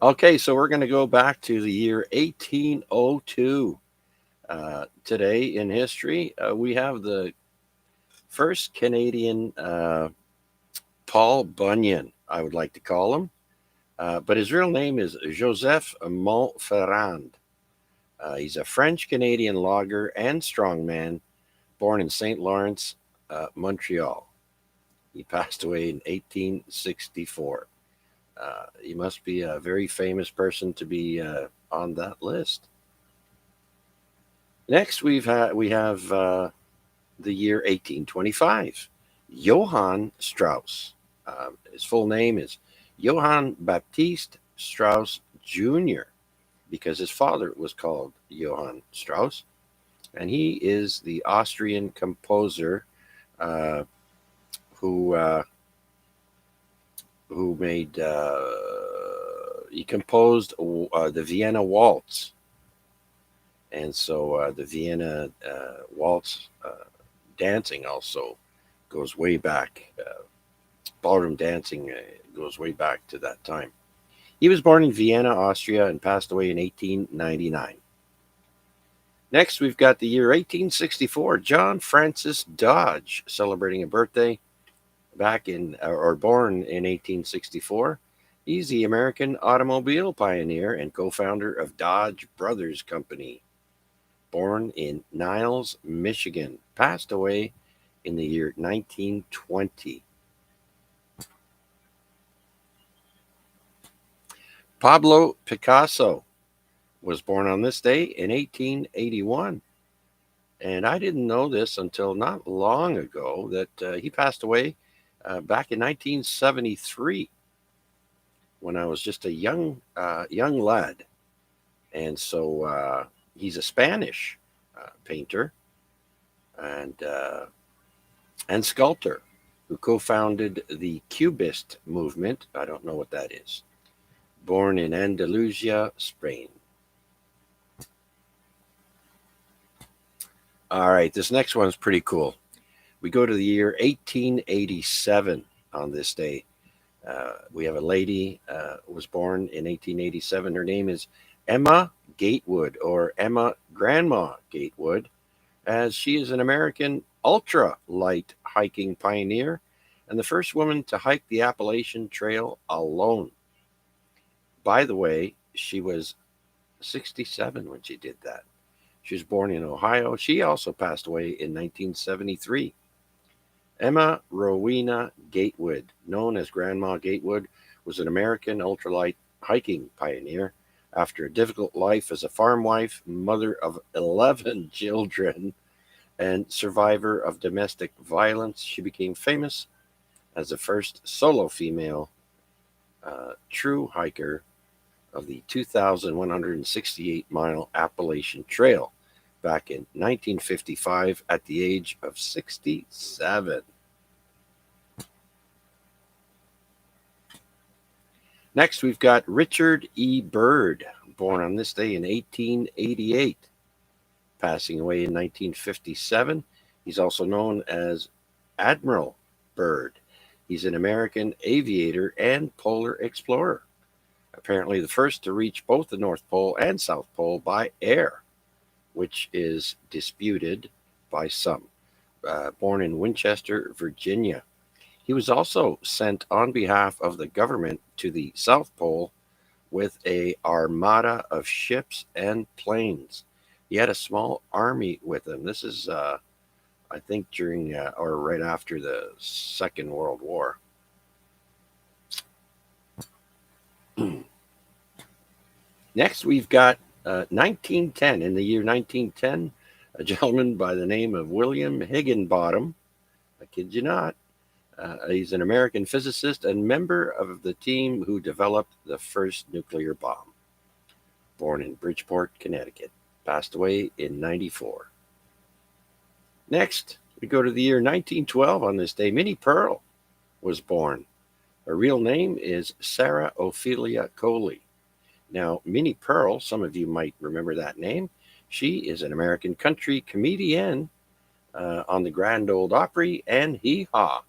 Okay, so we're going to go back to the year 1802. Today in history, we have the first Canadian Paul Bunyan, I would like to call him. But his real name is Joseph Montferrand. He's a French Canadian logger and strongman born in St. Lawrence, Montreal. He passed away in 1864. He must be a very famous person to be on that list. Next, we have the year 1825. Johann Strauss. His full name is Johann Baptist Strauss Jr., because his father was called Johann Strauss, and he is the Austrian composer who made he composed the Vienna Waltz, and so the Vienna Waltz dancing also goes way back. Ballroom dancing goes way back to that time. He was born in Vienna, Austria, and passed away in 1899. Next, we've got the year 1864. John Francis Dodge celebrating a birthday back in, or born in 1864. He's the American automobile pioneer and co-founder of Dodge Brothers Company. Born in Niles, Michigan. Passed away in the year 1920. Pablo Picasso was born on this day in 1881. And I didn't know this until not long ago that he passed away back in 1973 when I was just a young lad. And so he's a Spanish painter and and sculptor who co-founded the Cubist movement. I don't know what that is. Born in Andalusia, Spain. All right, this next one's pretty cool. We go to the year 1887 on this day. We have a lady was born in 1887. Her name is Emma Gatewood, or Emma Grandma Gatewood, as she is an American ultra light hiking pioneer and the first woman to hike the Appalachian Trail alone. By the way, she was 67 when she did that. She was born in Ohio. She also passed away in 1973. Emma Rowena Gatewood, known as Grandma Gatewood, was an American ultralight hiking pioneer. After a difficult life as a farm wife, mother of 11 children, and survivor of domestic violence, she became famous as the first solo female true hiker of the 2,168-mile Appalachian Trail back in 1955 at the age of 67. Next, we've got Richard E. Byrd, born on this day in 1888, passing away in 1957. He's also known as Admiral Byrd. He's an American aviator and polar explorer, apparently the first to reach both the North Pole and South Pole by air, which is disputed by some. Born in Winchester, Virginia. He was also sent on behalf of the government to the South Pole with an armada of ships and planes. He had a small army with him. This is, I think, during or right after the Second World War. Next, we've got 1910. In the year 1910, a gentleman by the name of William Higginbottom, I kid you not, he's an American physicist and member of the team who developed the first nuclear bomb. Born in Bridgeport, Connecticut. Passed away in 94. Next, we go to the year 1912. On this day, Minnie Pearl was born. Her real name is Sarah Ophelia Coley. Now, Minnie Pearl, some of you might remember that name. She is an American country comedian on the Grand Ole Opry and Hee Haw.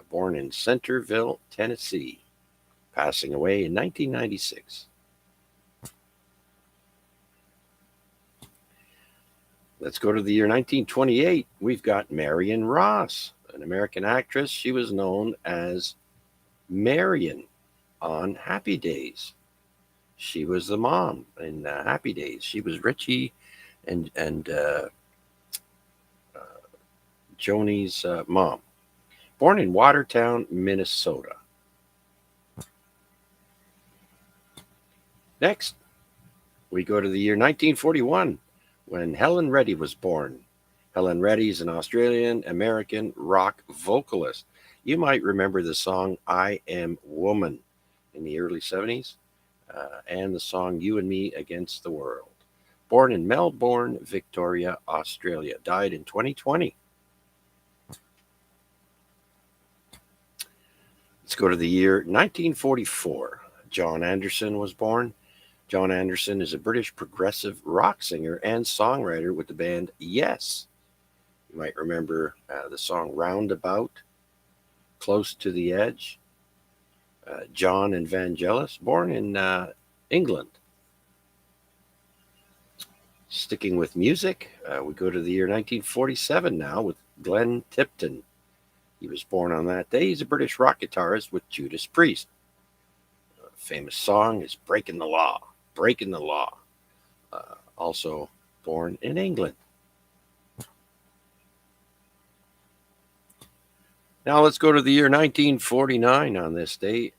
Born in Centerville, Tennessee, passing away in 1996. Let's go to the year 1928. We've got Marion Ross, an American actress. She was known as Marion on Happy Days. She was the mom in Happy Days. She was Richie and Joni's mom. Born in Watertown, Minnesota. Next, we go to the year 1941 when Helen Reddy was born. Helen Reddy is an Australian-American rock vocalist. You might remember the song I Am Woman in the early 70s and the song You and Me Against the World. Born in Melbourne, Victoria, Australia. Died in 2020. Let's go to the year 1944. John Anderson was born. John Anderson is a British progressive rock singer and songwriter with the band Yes. You might remember the song Roundabout, Close to the Edge. John and Vangelis, born in England. Sticking with music, we go to the year 1947 now with Glenn Tipton. He was born on that day. He's a British rock guitarist with Judas Priest. A famous song is Breaking the Law. Breaking the Law. Also born in England. Now let's go to the year 1949 on this day.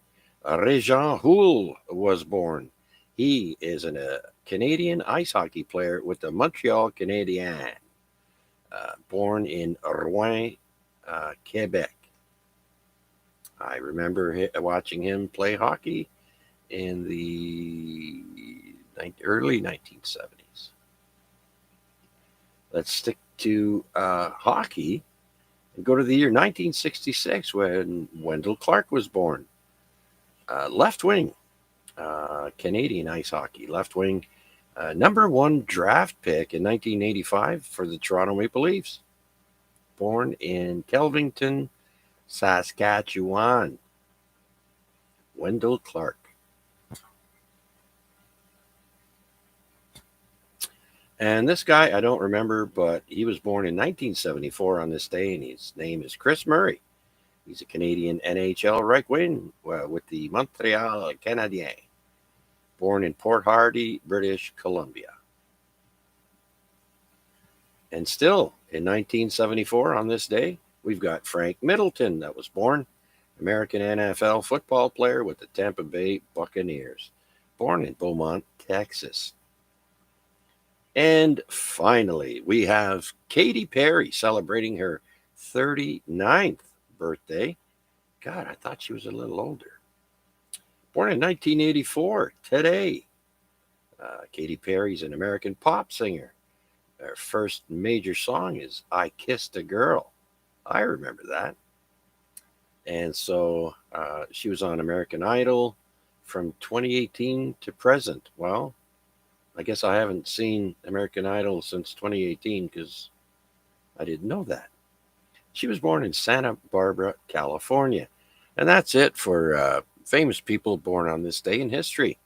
Réjean Houle was born. He is a Canadian ice hockey player with the Montreal Canadiens. Born in Rouen, Quebec. I remember watching him play hockey in the early 1970s. Let's stick to hockey and go to the year 1966 when Wendell Clark was born. Left wing, Canadian ice hockey, left wing, number one draft pick in 1985 for the Toronto Maple Leafs. Born in Kelvington, Saskatchewan. Wendell Clark. And this guy, I don't remember, but he was born in 1974 on this day, and his name is Chris Murray. He's a Canadian NHL right wing with the Montreal Canadiens. Born in Port Hardy, British Columbia. And still in 1974 on this day, we've got Frank Middleton that was born, American NFL football player with the Tampa Bay Buccaneers. Born in Beaumont, Texas. And finally, we have Katy Perry celebrating her 39th birthday. God, I thought she was a little older. Born in 1984, today. Katy Perry's an American pop singer. Her first major song is I Kissed a Girl. I remember that. And so she was on American Idol from 2018 to present. Well, I guess I haven't seen American Idol since 2018 because I didn't know that. She was born in Santa Barbara, California. And that's it for famous people born on this day in history.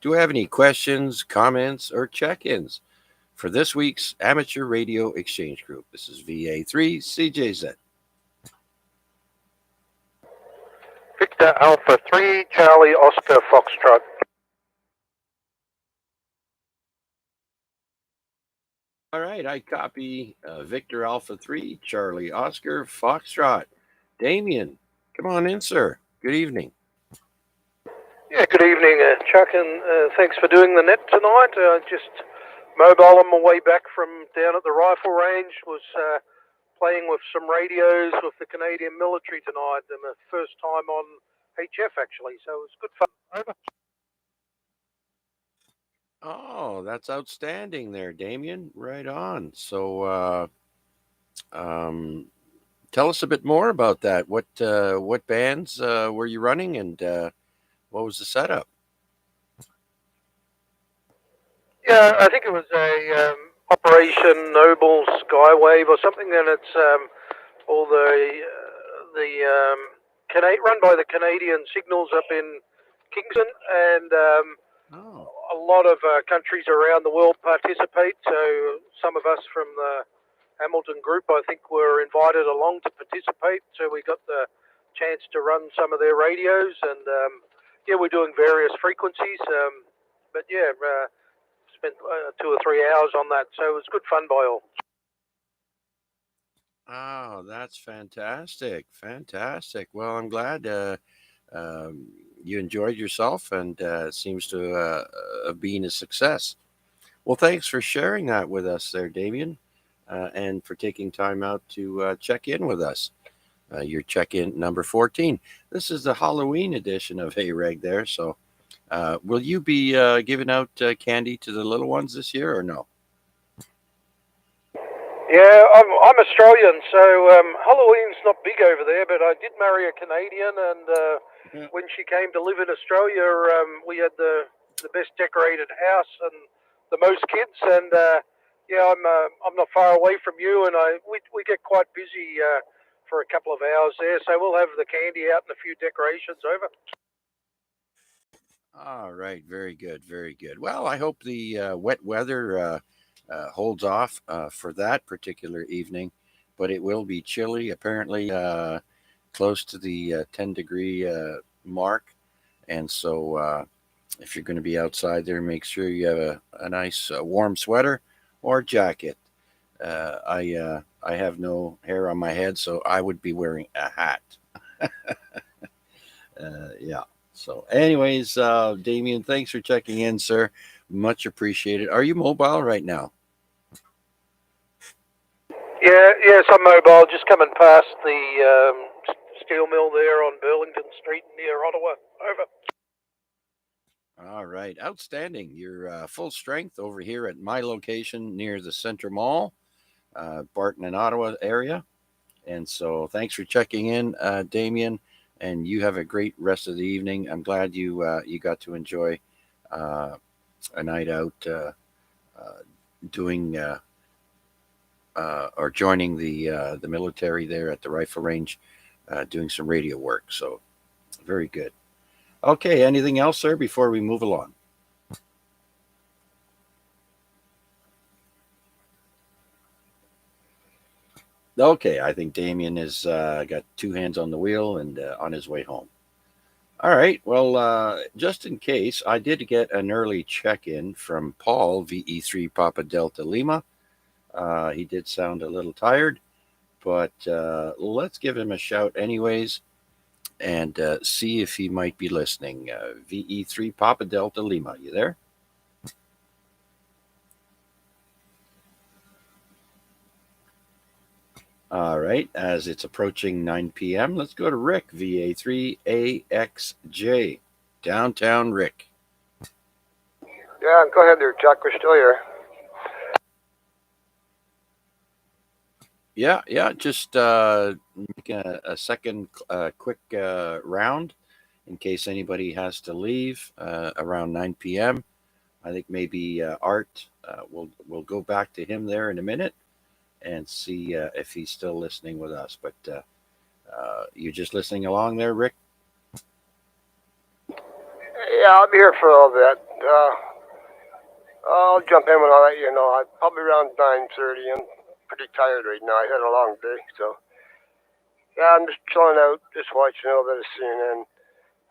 Do you have any questions, comments, or check-ins for this week's Amateur Radio Exchange Group? This is VA3CJZ. Victor Alpha 3, Charlie Oscar Foxtrot. All right, I copy Victor Alpha 3, Charlie Oscar Foxtrot. Damien, come on in, sir. Good evening. Yeah, good evening, Chuck, and thanks for doing the net tonight. Just mobile on my way back from down at the rifle range. Was playing with some radios with the Canadian military tonight, and the first time on HF actually, so it was good fun. Over. Oh, that's outstanding there, Damien. Right on. So, tell us a bit more about that. What bands were you running, and what was the setup? Yeah, I think it was a Operation Noble Skywave or something, and it's all the run by the Canadian Signals up in Kingston, and a lot of countries around the world participate. So some of us from the Hamilton group, I think, were invited along to participate. So we got the chance to run some of their radios, and yeah, we're doing various frequencies. But yeah, spent 2 or 3 hours on that, so it was good fun by all. Oh, that's fantastic. Fantastic. Well, I'm glad you enjoyed yourself and seems to have been a success. Well, thanks for sharing that with us there, Damien, and for taking time out to check in with us. Your check-in number 14. This is the Halloween edition of AREG there. So will you be giving out candy to the little ones this year or no? Yeah, I'm Australian, so Halloween's not big over there, but I did marry a Canadian, and when she came to live in Australia, we had the best decorated house and the most kids, and yeah, I'm not far away from you, and we get quite busy for a couple of hours there, so we'll have the candy out and a few decorations over. All right, very good, very good. Well, I hope the wet weather holds off for that particular evening, but it will be chilly, apparently close to the 10-degree mark. And so if you're going to be outside there, make sure you have a nice warm sweater or jacket. I have no hair on my head, so I would be wearing a hat. Yeah. So anyways, Damien, thanks for checking in, sir. Much appreciated. Are you mobile right now? Yeah, yes, I'm mobile, just coming past the steel mill there on Burlington Street near Ottawa. Over. All right. Outstanding. You're full strength over here at my location near the Centre Mall, Barton and Ottawa area. And so thanks for checking in, Damien. And you have a great rest of the evening. I'm glad you got to enjoy a night out doing or joining the military there at the rifle range, doing some radio work. So very good. Okay, anything else, sir, before we move along? Okay, I think Damien has got two hands on the wheel and on his way home. All right, well, just in case, I did get an early check-in from Paul, VE3 Papa Delta Lima. He did sound a little tired, but let's give him a shout anyways and see if he might be listening. VE3 Papa Delta Lima, you there? All right, as it's approaching 9 p.m., let's go to Rick, VA3AXJ. Downtown Rick. Yeah, go ahead there, Chuck. We're still here. Yeah, just make a second quick round in case anybody has to leave around 9 p.m. I think maybe Art, we'll go back to him there in a minute and see if he's still listening with us. But you're just listening along there, Rick? Yeah, I'll be here for a little bit. I'll jump in when I let you know. I'm probably around 9:30. I'm pretty tired right now. I had a long day, so yeah, I'm just chilling out, just watching a little bit of CNN.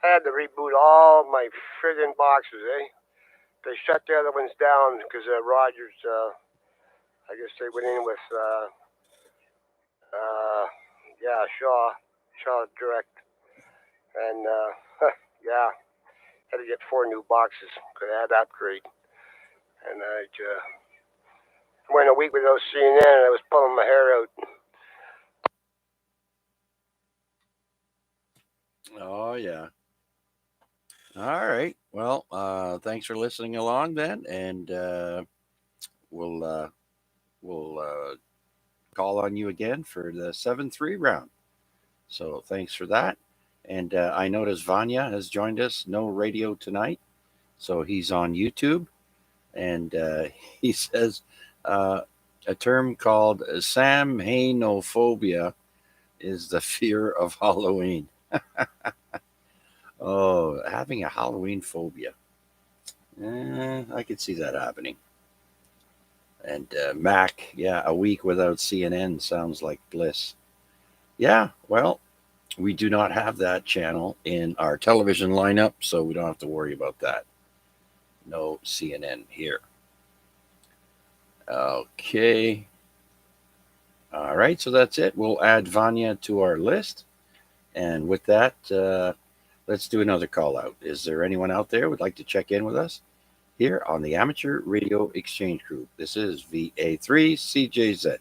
I had to reboot all my friggin' boxes, eh? They shut the other ones down because Rogers, I guess they went in with, Shaw Direct, and yeah, had to get 4 new boxes because I had to upgrade, and I went a week without CNN, and I was pulling my hair out. Oh, yeah. All right. Well, thanks for listening along then, and we'll call on you again for the 7-3 round. So thanks for that. And I notice Vanya has joined us. No radio tonight, so he's on YouTube, and he says a term called samhainophobia is the fear of Halloween. Oh, having a Halloween phobia. I could see that happening. And Mac, yeah, a week without CNN sounds like bliss. Yeah, well, we do not have that channel in our television lineup, so we don't have to worry about that. No CNN here. Okay. All right, so that's it. We'll add Vanya to our list. And with that, let's do another call out. Is there anyone out there who would like to check in with us here on the Amateur Radio Exchange Group? This is VA3CJZ.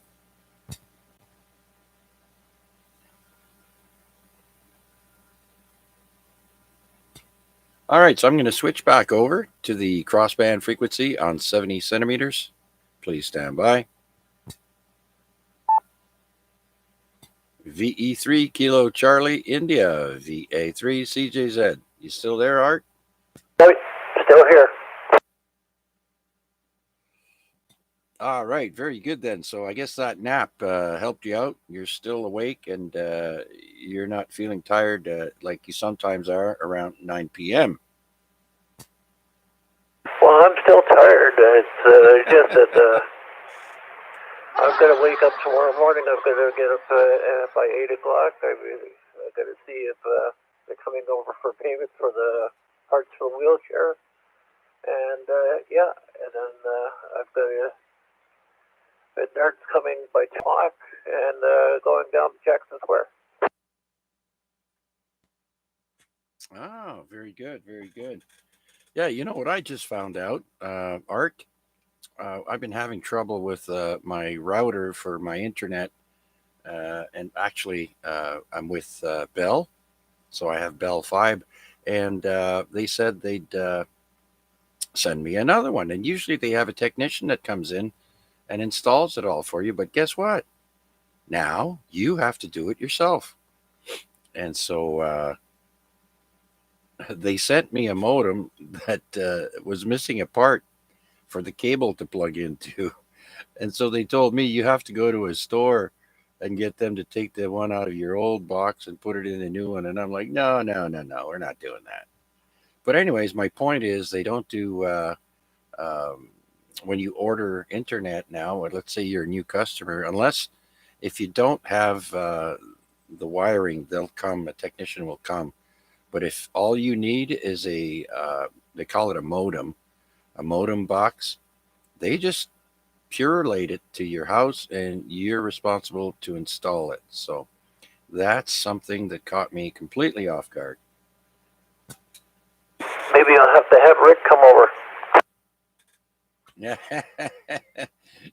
All right, so I'm going to switch back over to the crossband frequency on 70 centimeters. Please stand by. VE3 Kilo Charlie India, VA3 CJZ. You still there, Art? Still here. All right, very good then. So I guess that nap helped you out. You're still awake and you're not feeling tired like you sometimes are around 9 p.m. Well, I'm still tired. It's just that I'm going to wake up tomorrow morning. I'm going to get up by 8 o'clock. I'm going to see if they're coming over for payment for the parts for the wheelchair. And, and then I've got Dart's coming by 10 o'clock and going down to Jackson Square. Oh, very good, very good. Yeah, you know what I just found out, Art? I've been having trouble with my router for my internet And actually, I'm with Bell, so I have Bell Fibe, and they said they'd send me another one. And usually they have a technician that comes in and installs it all for you. But guess what? Now you have to do it yourself. And so they sent me a modem that was missing a part for the cable to plug into. And so they told me you have to go to a store and get them to take the one out of your old box and put it in a new one. And I'm like, no, no, no, no, we're not doing that. But anyways, my point is they don't do um, when you order internet now. Or let's say you're a new customer, unless if you don't have the wiring, they'll come. A technician will come. But if all you need is they call it a modem box, they just purelate it to your house and you're responsible to install it. So that's something that caught me completely off guard. Maybe I'll have to have Rick come over. Yeah.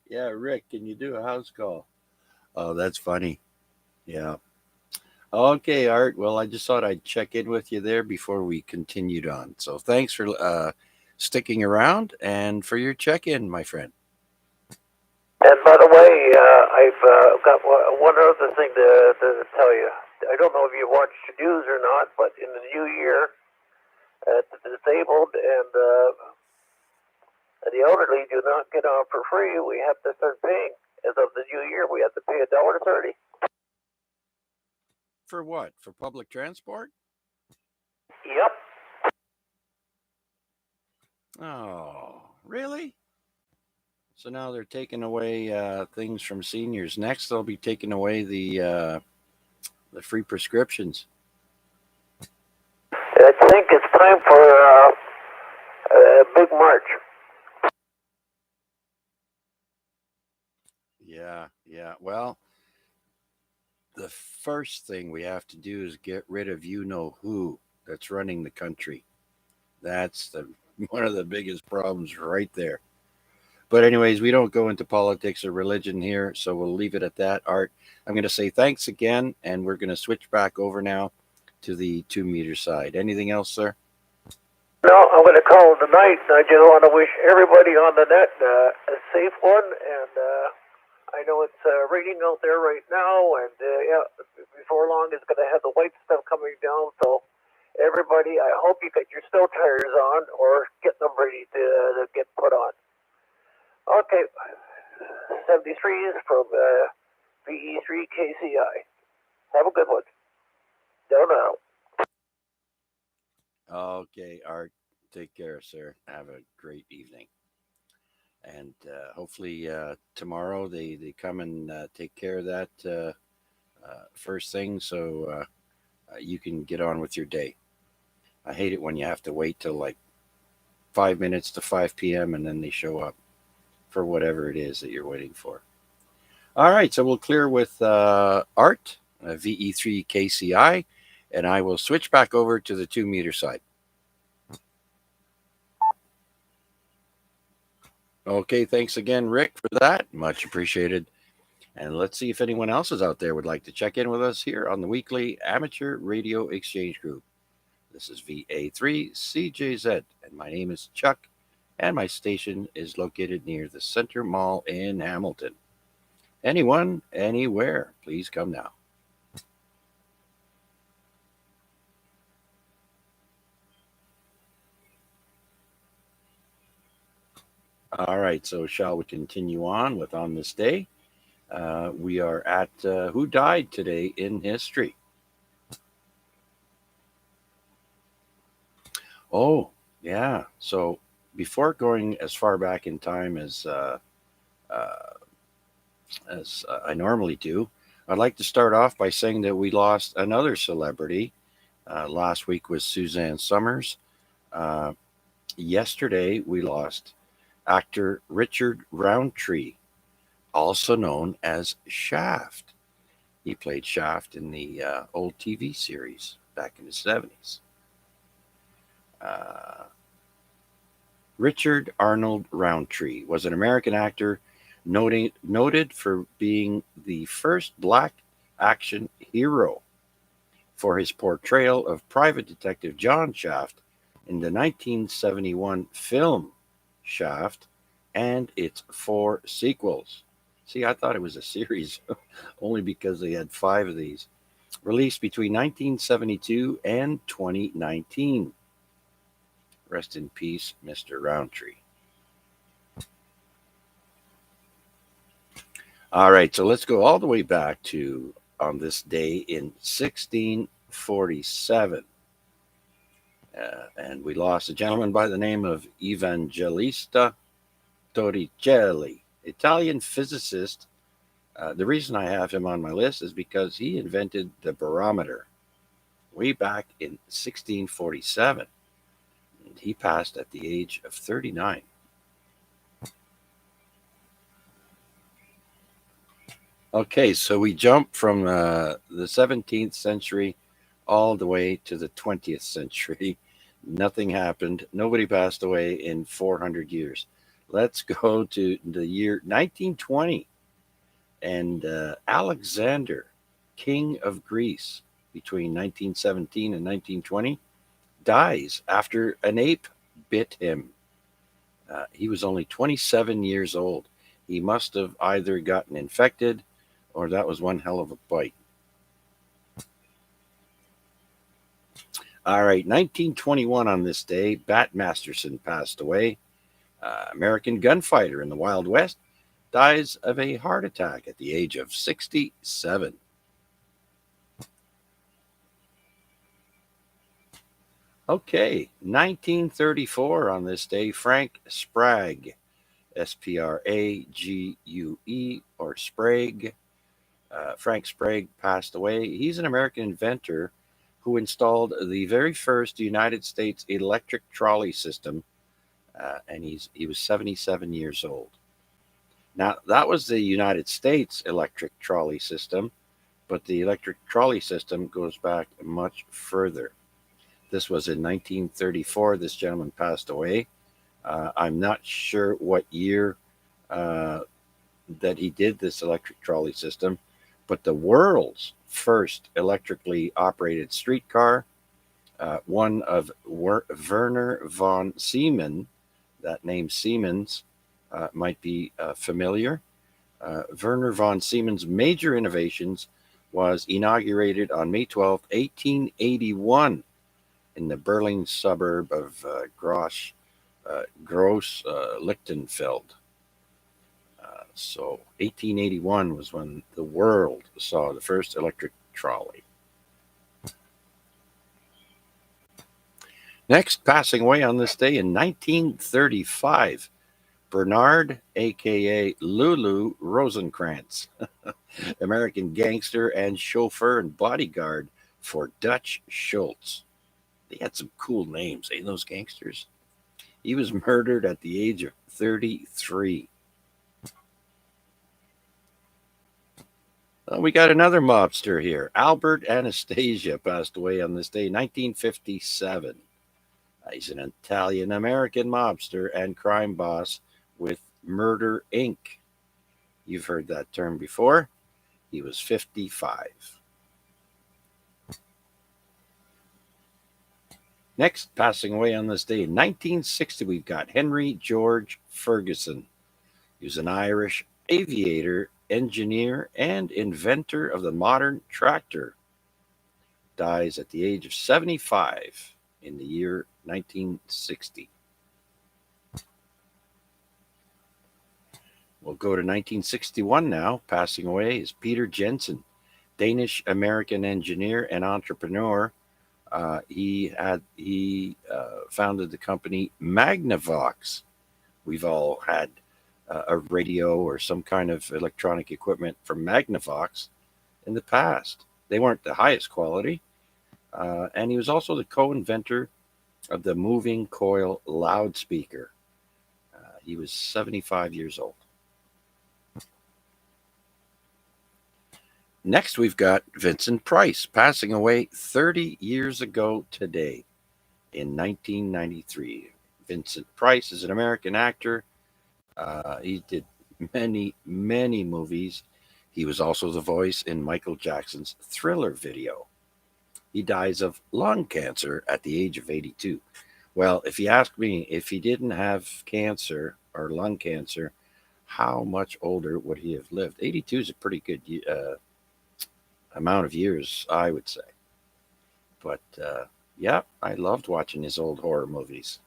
Yeah, Rick, can you do a house call? Oh, that's funny. Yeah. Okay, Art. Well, I just thought I'd check in with you there before we continued on. So thanks for sticking around and for your check in, my friend. And by the way, I've got one other thing to tell you. I don't know if you watched the news or not, but in the new year, the disabled and the elderly do not get on for free. We have to start paying. As of the new year, we have to pay $1.30. For what? For public transport? Yep. Oh, really? So now they're taking away things from seniors. Next, they'll be taking away the free prescriptions. I think it's time for a big march. Yeah, yeah. Well, the first thing we have to do is get rid of you know who that's running the country. That's the one of the biggest problems right there. But anyways, we don't go into politics or religion here, so we'll leave it at that. Art, I'm going to say thanks again, and we're going to switch back over now to the 2 meter side. Anything else, sir? No, I'm going to call it a night. I just want to wish everybody on the net a safe one, and I know it's raining out there right now, and yeah, before long it's going to have the white stuff coming down. So everybody, I hope you get your snow tires on or get them ready to get put on. Okay, 73 is from VE3 KCI. Have a good one. Down now. Okay, Art, take care, sir. Have a great evening. And hopefully tomorrow they come and take care of that first thing so you can get on with your day. I hate it when you have to wait till like 5 minutes to 5 p.m. and then they show up for whatever it is that you're waiting for. All right, so we'll clear with Art, VE3 KCI, and I will switch back over to the 2 meter side. Okay, thanks again, Rick, for that. Much appreciated. And let's see if anyone else is out there would like to check in with us here on the weekly Amateur Radio Exchange Group. This is VA3CJZ, and my name is Chuck, and my station is located near the Center Mall in Hamilton. Anyone, anywhere, please come now. All right, so shall we continue on with On This Day? We are at who died today in history. Oh, yeah. So before going as far back in time uh, as I normally do, I'd like to start off by saying that we lost another celebrity. Last week was Suzanne Summers. Uh, Yesterday we lost actor Richard Roundtree, also known as Shaft. He played Shaft in the old TV series back in the 70s. Uh, Richard Arnold Roundtree was an American actor noted for being the first black action hero for his portrayal of Private Detective John Shaft in the 1971 film Shaft and its 4 sequels. See, I thought it was a series only because they had 5 of these. Released between 1972 and 2019. Rest in peace, Mr. Roundtree. All right, so let's go all the way back to on this day in 1647. And we lost a gentleman by the name of Evangelista Torricelli, Italian physicist. The reason I have him on my list is because he invented the barometer way back in 1647. And he passed at the age of 39. Okay, so we jump from the 17th century all the way to the 20th century. Nothing happened. Nobody passed away in 400 years. Let's go to the year 1920. And Alexander, king of Greece, between 1917 and 1920, dies after an ape bit him. He was only 27 years old. He must have either gotten infected or that was one hell of a bite. All right, 1921 on this day, Bat Masterson passed away. American gunfighter in the Wild West dies of a heart attack at the age of 67. Okay, 1934 on this day, Frank Sprague, Sprague, or Sprague. Frank Sprague passed away. He's an American inventor who installed the very first United States electric trolley system, and he was 77 years old. Now, that was the United States electric trolley system, but the electric trolley system goes back much further. This was in 1934. This gentleman passed away. I'm not sure what year that he did this electric trolley system, but the world's first electrically operated streetcar, one of Werner von Siemens, that name Siemens might be familiar. Werner von Siemens' major innovations was inaugurated on May 12, 1881 in the Berlin suburb of Gross Lichtenfeld. So 1881 was when the world saw the first electric trolley. Next, passing away on this day in 1935, Bernard, a.k.a. Lulu Rosenkrantz, American gangster and chauffeur and bodyguard for Dutch Schultz. They had some cool names, ain't those gangsters? He was murdered at the age of 33. We got another mobster here. Albert Anastasia passed away on this day, 1957. He's an Italian-American mobster and crime boss with Murder, Inc. You've heard that term before. He was 55. Next, passing away on this day in 1960, we've got Henry George Ferguson. He was an Irish aviator, engineer, and inventor of the modern tractor. Dies at the age of 75 in the year 1960. We'll go to 1961 now. Passing away is Peter Jensen, Danish-American engineer and entrepreneur. He founded the company Magnavox. We've all had a radio or some kind of electronic equipment from Magnavox in the past. They weren't the highest quality. And he was also the co-inventor of the moving coil loudspeaker. He was 75 years old. Next, we've got Vincent Price, passing away 30 years ago today in 1993. Vincent Price is an American actor. He did many, many movies. He was also the voice in Michael Jackson's Thriller video. He dies of lung cancer at the age of 82. Well, if you ask me, if he didn't have cancer or lung cancer, how much older would he have lived? 82 is a pretty good amount of years, I would say. But yeah, I loved watching his old horror movies.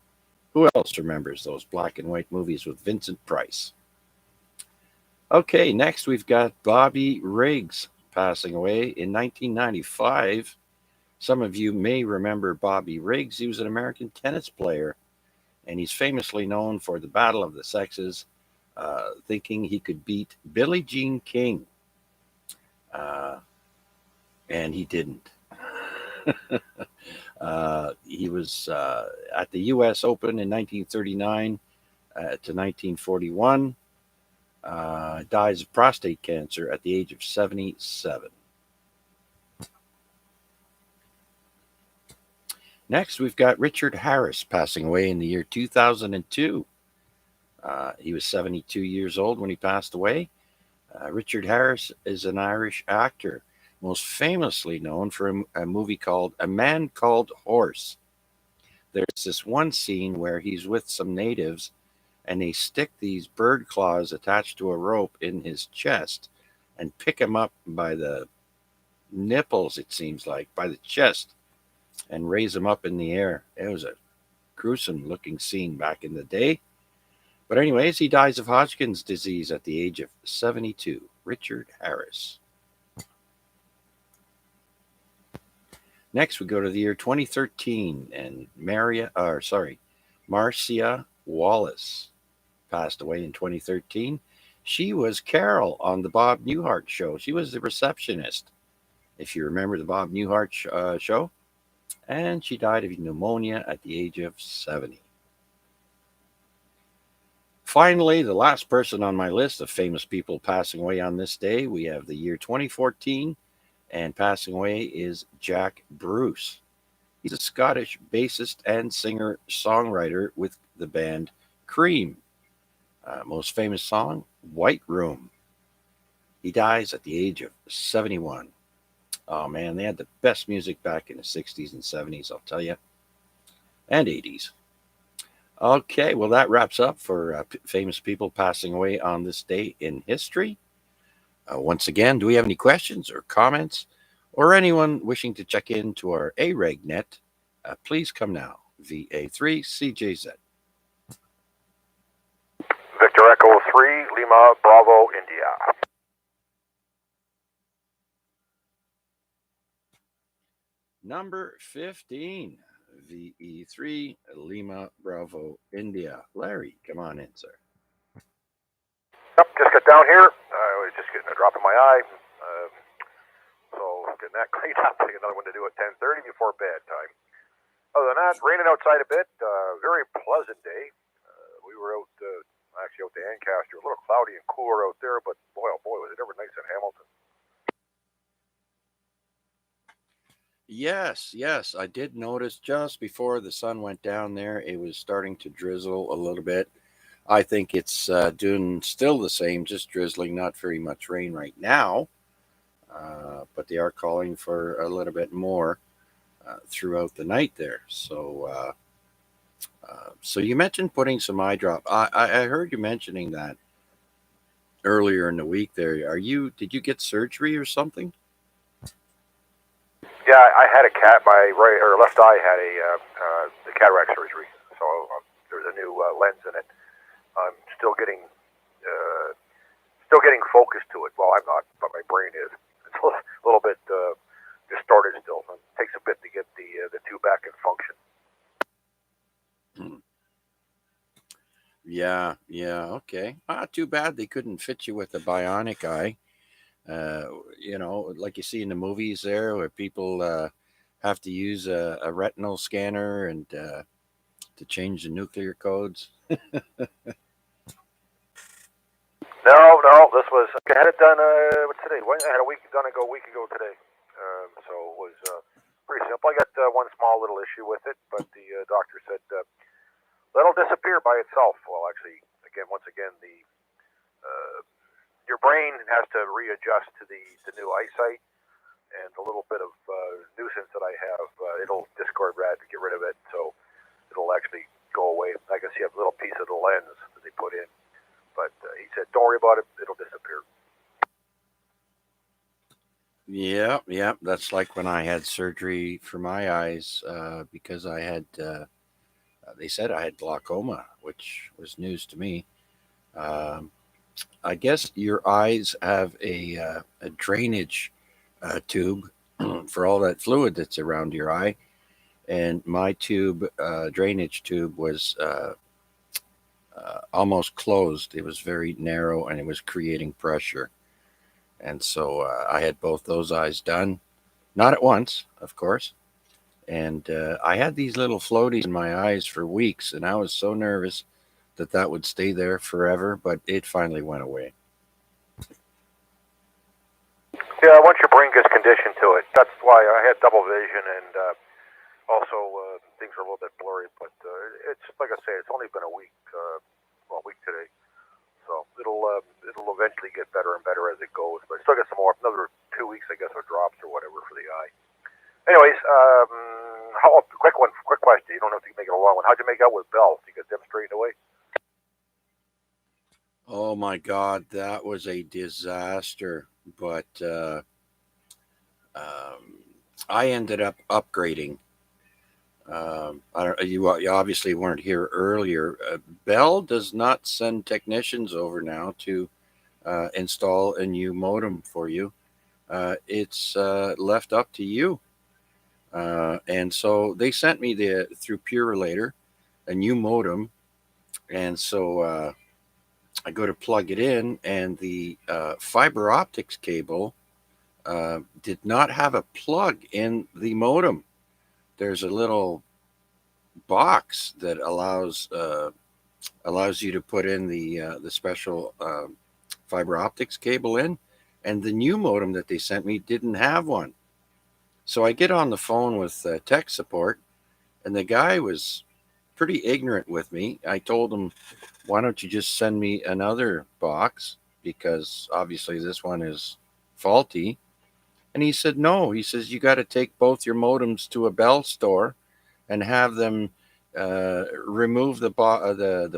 Who else remembers those black and white movies with Vincent Price? Okay, next we've got Bobby Riggs passing away in 1995. Some of you may remember Bobby Riggs. He was an American tennis player, and he's famously known for the Battle of the Sexes, thinking he could beat Billie Jean King. Uh, and he didn't. He was at the U.S. Open in 1939 to 1941. Dies of prostate cancer at the age of 77. Next, we've got Richard Harris passing away in the year 2002. He was 72 years old when he passed away. Richard Harris is an Irish actor, most famously known for a movie called A Man Called Horse. There's this one scene where he's with some natives and they stick these bird claws attached to a rope in his chest and pick him up by the nipples, it seems like, by the chest, and raise him up in the air. It was a gruesome looking scene back in the day. But anyways, he dies of Hodgkin's disease at the age of 72. Richard Harris. Next, we go to the year 2013, and Marcia Wallace passed away in 2013. She was Carol on the Bob Newhart show. She was the receptionist, if you remember the Bob Newhart show. And she died of pneumonia at the age of 70. Finally, the last person on my list of famous people passing away on this day, we have the year 2014, and passing away is Jack Bruce. He's a Scottish bassist and singer-songwriter with the band Cream. Most famous song, White Room. He dies at the age of 71. Oh man, they had the best music back in the 60s and 70s, I'll tell you, and 80s. Okay, well, that wraps up for famous people passing away on this day in history. Once again, do we have any questions or comments, or anyone wishing to check in to our AREG net? Please come now, VA3CJZ. Victor Echo 3, Lima, Bravo, India. Number 15, VE3, Lima, Bravo, India. Larry, come on in, sir. Yep, just got down here. I was just getting a drop in my eye. So getting that cleaned up. Take another one to do at 10:30 before bedtime. Other than that, raining outside a bit. Very pleasant day. We were out, actually out to Ancaster. A little cloudy and cooler out there, but boy, oh boy, was it ever nice in Hamilton. Yes, I did notice just before the sun went down there, it was starting to drizzle a little bit. I think it's doing still the same, just drizzling, not very much rain right now. But they are calling for a little bit more throughout the night there. So you mentioned putting some eye drop. I heard you mentioning that earlier in the week there. Did you get surgery or something? Yeah, I had my right or left eye had the cataract surgery, so there's a new lens in it. I'm still getting focused to it. Well, I'm not, but my brain is. It's a little bit distorted still. It takes a bit to get the two back in function. Yeah, okay. Too bad they couldn't fit you with a bionic eye. Like you see in the movies there, where people have to use a retinal scanner and to change the nuclear codes. No, this was, I had it done, what's today? I had a week ago today. So it was pretty simple. I got one small little issue with it, but the doctor said that'll disappear by itself. Well, actually, once again, the your brain has to readjust to the new eyesight, and the little bit of nuisance that I have, it'll discard that to get rid of it, so it'll actually go away. I guess you have a little piece of the lens that they put in, but he said, don't worry about it, it'll disappear. Yeah. That's like when I had surgery for my eyes because I had, they said I had glaucoma, which was news to me. Um, I guess your eyes have a drainage tube for all that fluid that's around your eye. And my tube, drainage tube, was almost closed. It was very narrow and it was creating pressure. And so I had both those eyes done, not at once, of course. And I had these little floaties in my eyes for weeks, and I was so nervous that that would stay there forever, but it finally went away. Yeah, once your brain gets conditioned to it, that's why I had double vision, and also things are a little bit blurry. But it's like I say, it's only been a week, well, a week today, so it'll eventually get better and better as it goes. But still got some more, another 2 weeks, I guess, of drops or whatever for the eye. Anyways, quick question. You don't have to make it a long one. How'd you make out with Bell? Did you get them straightened away? Oh my God, that was a disaster. But I ended up upgrading. You obviously weren't here earlier. Bell does not send technicians over now to install a new modem for you. It's left up to you. And so they sent me through Purelator a new modem, and so I go to plug it in, and the fiber optics cable did not have a plug in the modem. There's a little box that allows you to put in the special fiber optics cable in, and the new modem that they sent me didn't have one. So I get on the phone with tech support, and the guy was pretty ignorant with me. I told him, why don't you just send me another box? Because obviously this one is faulty. And he said, no. He says, you got to take both your modems to a Bell store and have them remove the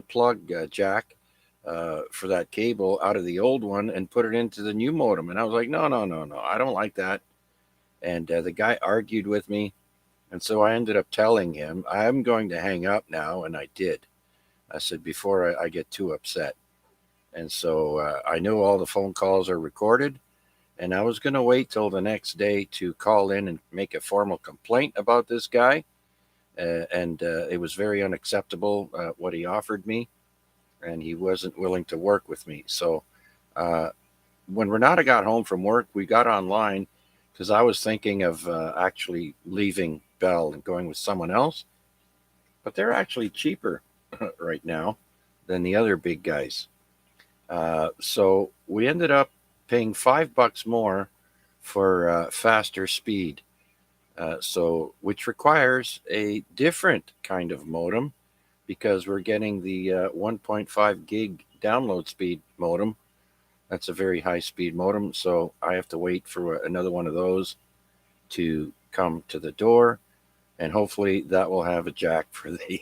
plug jack for that cable out of the old one and put it into the new modem. And I was like, no. I don't like that. And the guy argued with me. And so I ended up telling him, I'm going to hang up now. And I did. I said, before I get too upset. And so I knew all the phone calls are recorded. And I was going to wait till the next day to call in and make a formal complaint about this guy. And it was very unacceptable what he offered me. And he wasn't willing to work with me. So when Renata got home from work, we got online because I was thinking of actually leaving Bell and going with someone else. But they're actually cheaper right now than the other big guys. So we ended up paying $5 more for faster speed. So which requires a different kind of modem because we're getting the 1.5 gig download speed modem. That's a very high speed modem. So I have to wait for another one of those to come to the door, and hopefully that will have a jack for the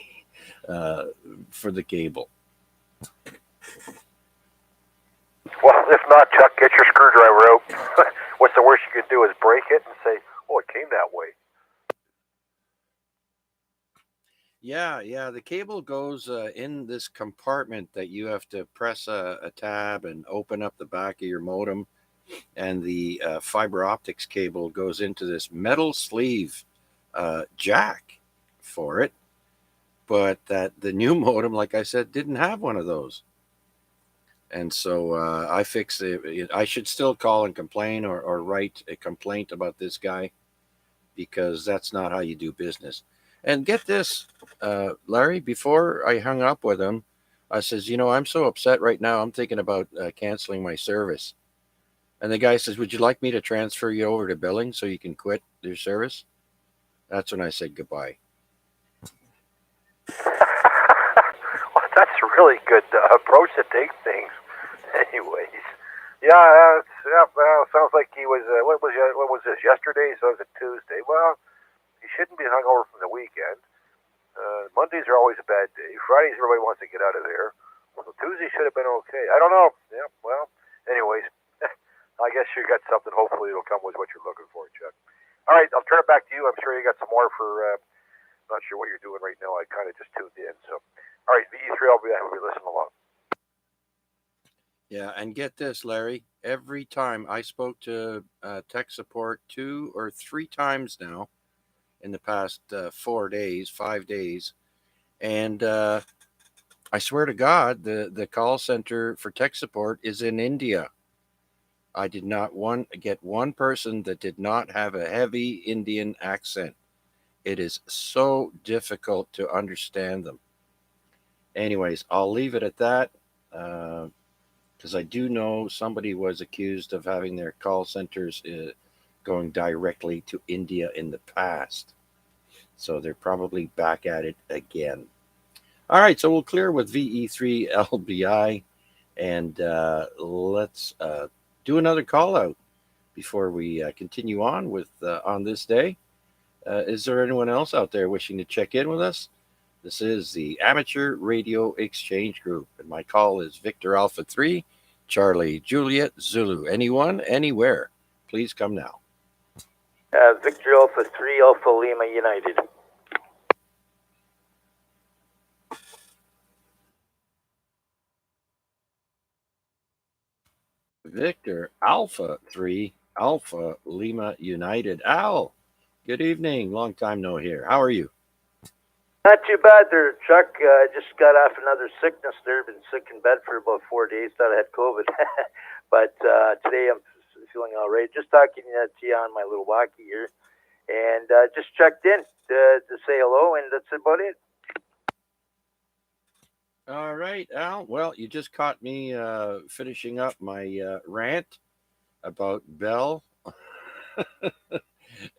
cable. Well, if not, Chuck, get your screwdriver out. What's the worst you could do is break it and say, oh, it came that way. Yeah. The cable goes in this compartment that you have to press a tab and open up the back of your modem. And the fiber optics cable goes into this metal sleeve jack for it. But the new modem, like I said, didn't have one of those. And so I fixed it. I should still call and complain or write a complaint about this guy because that's not how you do business. And get this, Larry, before I hung up with him, I says, I'm so upset right now. I'm thinking about canceling my service. And the guy says, would you like me to transfer you over to billing so you can quit your service? That's when I said goodbye. Well, that's a really good approach to take things. anyways, sounds like he was. What was this? Yesterday, so it was a Tuesday. Well, he shouldn't be hungover from the weekend. Mondays are always a bad day. Fridays, everybody wants to get out of there. So Tuesday should have been okay. I don't know. Yeah. Well, anyways, I guess you got something. Hopefully, it'll come with what you're looking for, Chuck. All right, I'll turn it back to you. I'm sure you got some more for. Not sure what you're doing right now. I kind of just tuned in. So, all right, VE3, I'll be listening along. Yeah, and get this, Larry. Every time I spoke to tech support 2 or 3 times now in the past 4 days, 5 days, and I swear to God, the call center for tech support is in India. I did not get one person that did not have a heavy Indian accent. It is so difficult to understand them. Anyways, I'll leave it at that. Because I do know somebody was accused of having their call centers going directly to India in the past. So they're probably back at it again. All right, so we'll clear with VE3 LBI and let's do another call out before we continue on with on this day. Is there anyone else out there wishing to check in with us? This is the Amateur Radio Exchange Group, and my call is Victor Alpha 3, Charlie Juliet Zulu. Anyone, anywhere, please come now. Victor Alpha 3, Alpha Lima United. Victor Alpha 3, Alpha Lima United. Al, good evening. Long time no hear. How are you? Not too bad there, Chuck. I just got off another sickness there. Been sick in bed for about 4 days. Thought I had COVID. But today I'm feeling all right. Just talking to you on my little walkie here. And just checked in to say hello, and that's about it. All right, Al. Well, you just caught me finishing up my rant about Bell.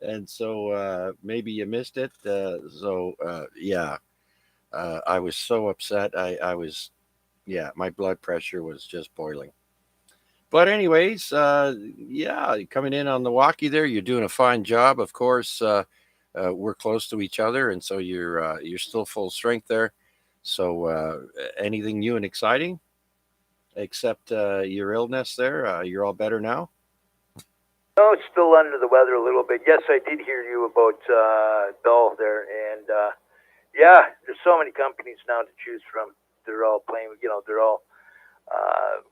And so maybe you missed it. Yeah, I was so upset. I was, yeah, my blood pressure was just boiling. But anyways, yeah, coming in on the walkie there, you're doing a fine job. Of course, we're close to each other, and so you're still full strength there. So anything new and exciting, except your illness there? You're all better now. No, still under the weather a little bit. Yes, I did hear you about Bell there, and yeah, there's so many companies now to choose from. They're all playing, they're all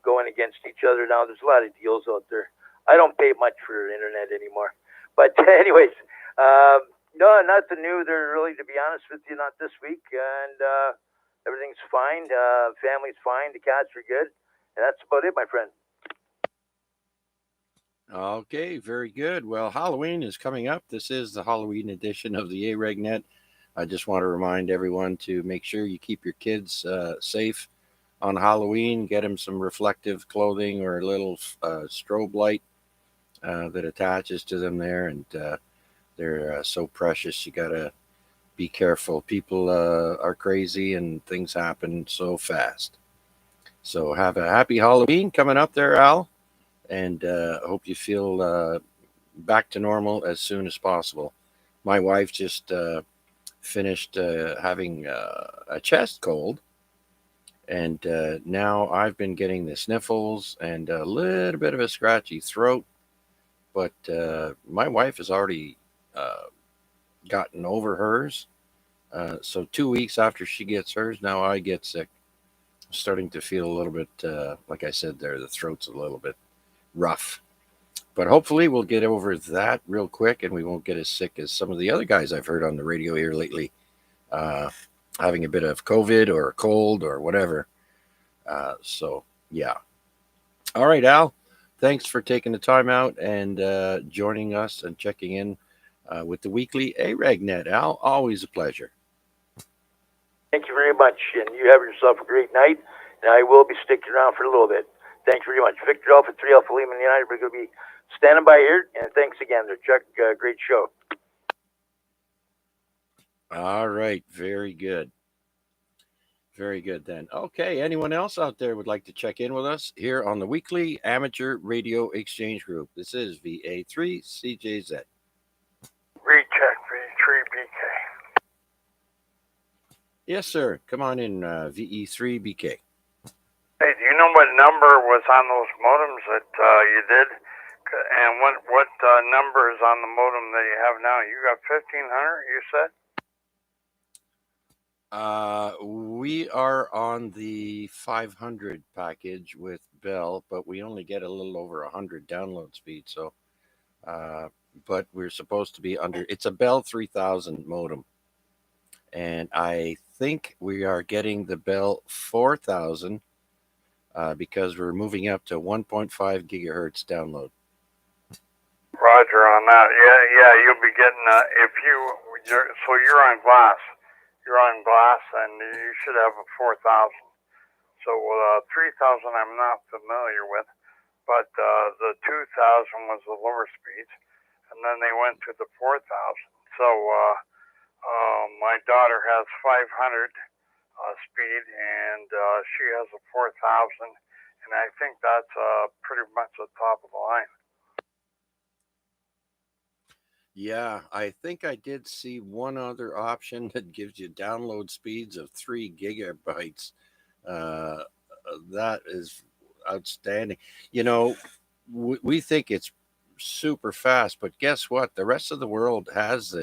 going against each other now. There's a lot of deals out there. I don't pay much for internet anymore. But anyways, no, nothing new there really, to be honest with you, not this week. And everything's fine. Family's fine. The cats are good. And that's about it, my friend. Okay, very good. Well, Halloween is coming up. This is the Halloween edition of the AREG Net. I just want to remind everyone to make sure you keep your kids safe on Halloween. Get them some reflective clothing or a little strobe light that attaches to them there. And they're so precious. You got to be careful. People are crazy and things happen so fast. So have a happy Halloween coming up there, Al. And hope you feel back to normal as soon as possible. My wife just finished having a chest cold, and now I've been getting the sniffles and a little bit of a scratchy throat. But my wife has already gotten over hers. So 2 weeks after she gets hers, now I get sick. I'm starting to feel a little bit, like I said there, the throat's a little bit rough. But hopefully we'll get over that real quick and we won't get as sick as some of the other guys I've heard on the radio here lately, having a bit of COVID or a cold or whatever. So, yeah. All right, Al. Thanks for taking the time out and joining us and checking in with the weekly AREG Net. Al, always a pleasure. Thank you very much. And you have yourself a great night. And I will be sticking around for a little bit. Thanks very much. Victor Alpha 3 Alpha Lima United. We're going to be standing by here. And thanks again there, Chuck. Great show. All right. Very good. Very good then. Okay, anyone else out there would like to check in with us here on the weekly amateur radio exchange group? This is VA3CJZ. Recheck V3BK. Yes, sir. Come on in, VE3BK. Hey, do you know what number was on those modems that you did? And what number is on the modem that you have now? You got 1500, you said? We are on the 500 package with Bell, but we only get a little over 100 download speed. So, but we're supposed to be under. It's a Bell 3000 modem, and I think we are getting the Bell 4000 because we're moving up to 1.5 gigahertz download. Roger on that. Yeah, you'll be getting you're on glass. You're on glass, and you should have a 4000. So 3000 I'm not familiar with, but the 2000 was the lower speeds, and then they went to the 4000. So my daughter has 500 speed, and she has a 4000, and I think that's pretty much the top of the line. Yeah, I think I did see one other option that gives you download speeds of 3 gigabytes. Uh, that is outstanding. You know, we think it's super fast, but guess what? The rest of the world has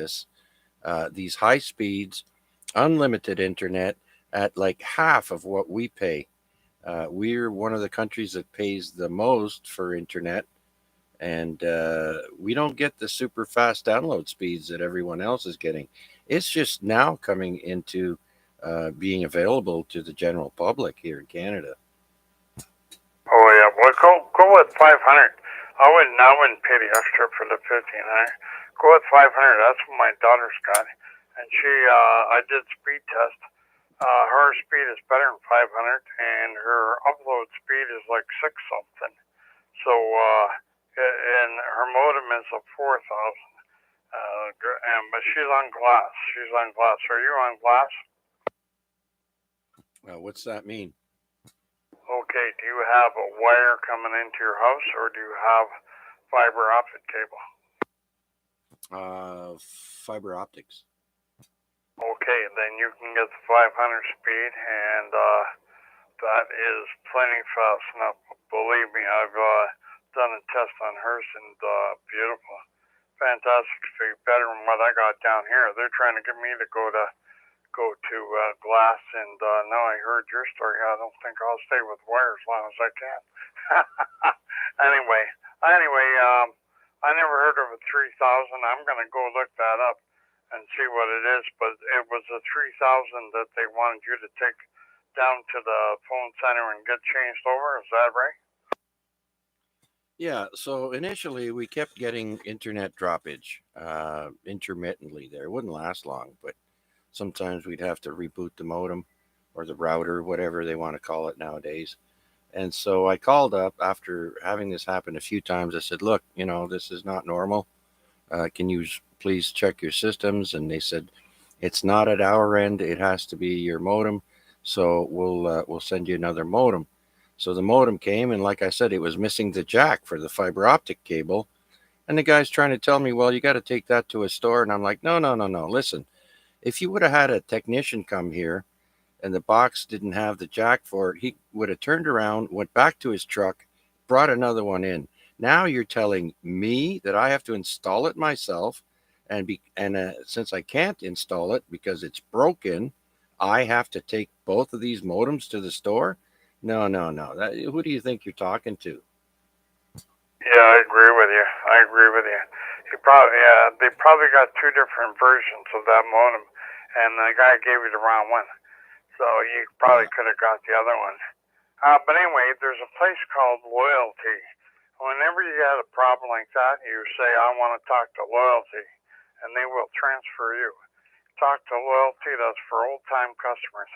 these high speeds, unlimited internet at like half of what we pay. We're one of the countries that pays the most for internet, and we don't get the super fast download speeds that everyone else is getting. It's just now coming into being available to the general public here in Canada. Oh yeah, well go with 500. I wouldn't pay the extra for the 1500. Go with 500. That's what my daughter's got, and I did speed test. Her speed is better than 500, and her upload speed is like 6 something. So and her modem is a 4000. But she's on glass. She's on glass. Are you on glass? What's that mean? Okay, do you have a wire coming into your house, or do you have fiber optic cable? Fiber optics. Okay, then you can get the 500 speed, and that is plenty fast enough. Believe me, I've done a test on hers, and beautiful. Fantastic speed, better than what I got down here. They're trying to get me to go to glass, and now I heard your story. I don't think I'll stay with wire as long as I can. anyway, I never heard of a 3000. I'm gonna go look that up and see what it is. But it was a 3000 that they wanted you to take down to the phone center and get changed over. Is that right? Yeah, so initially we kept getting internet droppage intermittently there. It wouldn't last long, but sometimes we'd have to reboot the modem or the router, whatever they want to call it nowadays. And so I called up after having this happen a few times. I said, look, this is not normal. Can you please check your systems? And they said, it's not at our end. It has to be your modem. So we'll send you another modem. So the modem came, and like I said, it was missing the jack for the fiber optic cable. And the guy's trying to tell me, well, you got to take that to a store. And I'm like, no. Listen, if you would have had a technician come here and the box didn't have the jack for it, he would have turned around, went back to his truck, brought another one in. Now you're telling me that I have to install it myself, and since I can't install it because it's broken, I have to take both of these modems to the store? No. Who do you think you're talking to? Yeah, I agree with you. They probably got two different versions of that modem, and the guy gave you the wrong one. So you probably could have got the other one. But anyway, there's a place called Loyalty. Whenever you have a problem like that, you say, I want to talk to Loyalty, and they will transfer you. Talk to Loyalty, that's for old-time customers.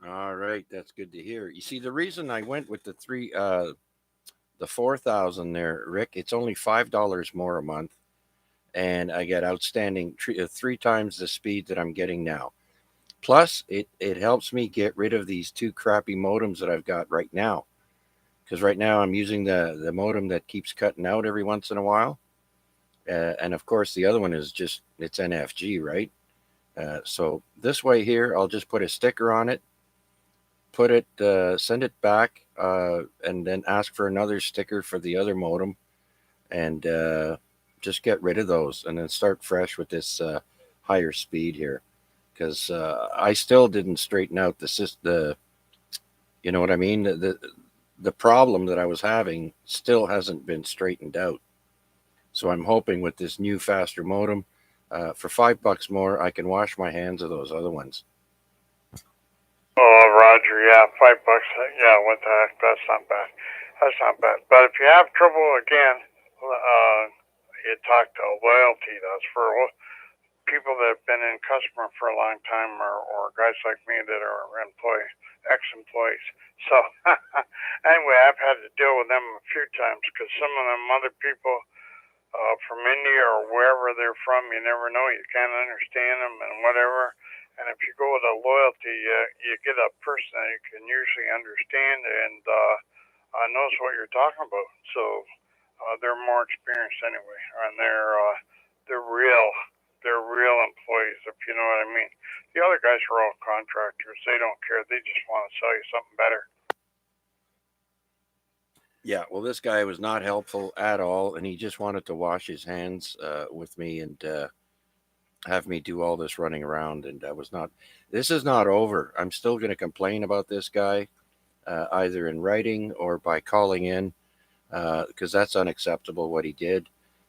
All right, that's good to hear. You see, the reason I went with the 4,000 there, Rick, it's only $5 more a month, and I get outstanding 3 times the speed that I'm getting now. Plus, it helps me get rid of these two crappy modems that I've got right now. Because right now I'm using the modem that keeps cutting out every once in a while. And of course, the other one is just, it's NFG, right? So this way here, I'll just put a sticker on it, send it back, and then ask for another sticker for the other modem, and just get rid of those, and then start fresh with this higher speed here. Because I still didn't straighten out the you know what I mean, the problem that I was having still hasn't been straightened out. So I'm hoping with this new faster modem, for $5 more, I can wash my hands of those other ones. Oh, Roger, yeah, $5. Yeah, what the heck? That's not bad. That's not bad. But if you have trouble again, you talk to loyalty. That's for people that have been in customer for a long time, or guys like me that are ex-employees. So anyway, I've had to deal with them a few times because some of them other people from India or wherever they're from, you never know. You can't understand them and whatever. And if you go with a loyalty, you get a person that you can usually understand and knows what you're talking about. So they're more experienced anyway, and they're real employees, if you know what I mean. The other guys are all contractors. They don't care. They just want to sell you something better. Yeah, well, this guy was not helpful at all, and he just wanted to wash his hands with me and have me do all this running around. And I was not. This is not over. I'm still going to complain about this guy, either in writing or by calling in, because that's unacceptable what he did.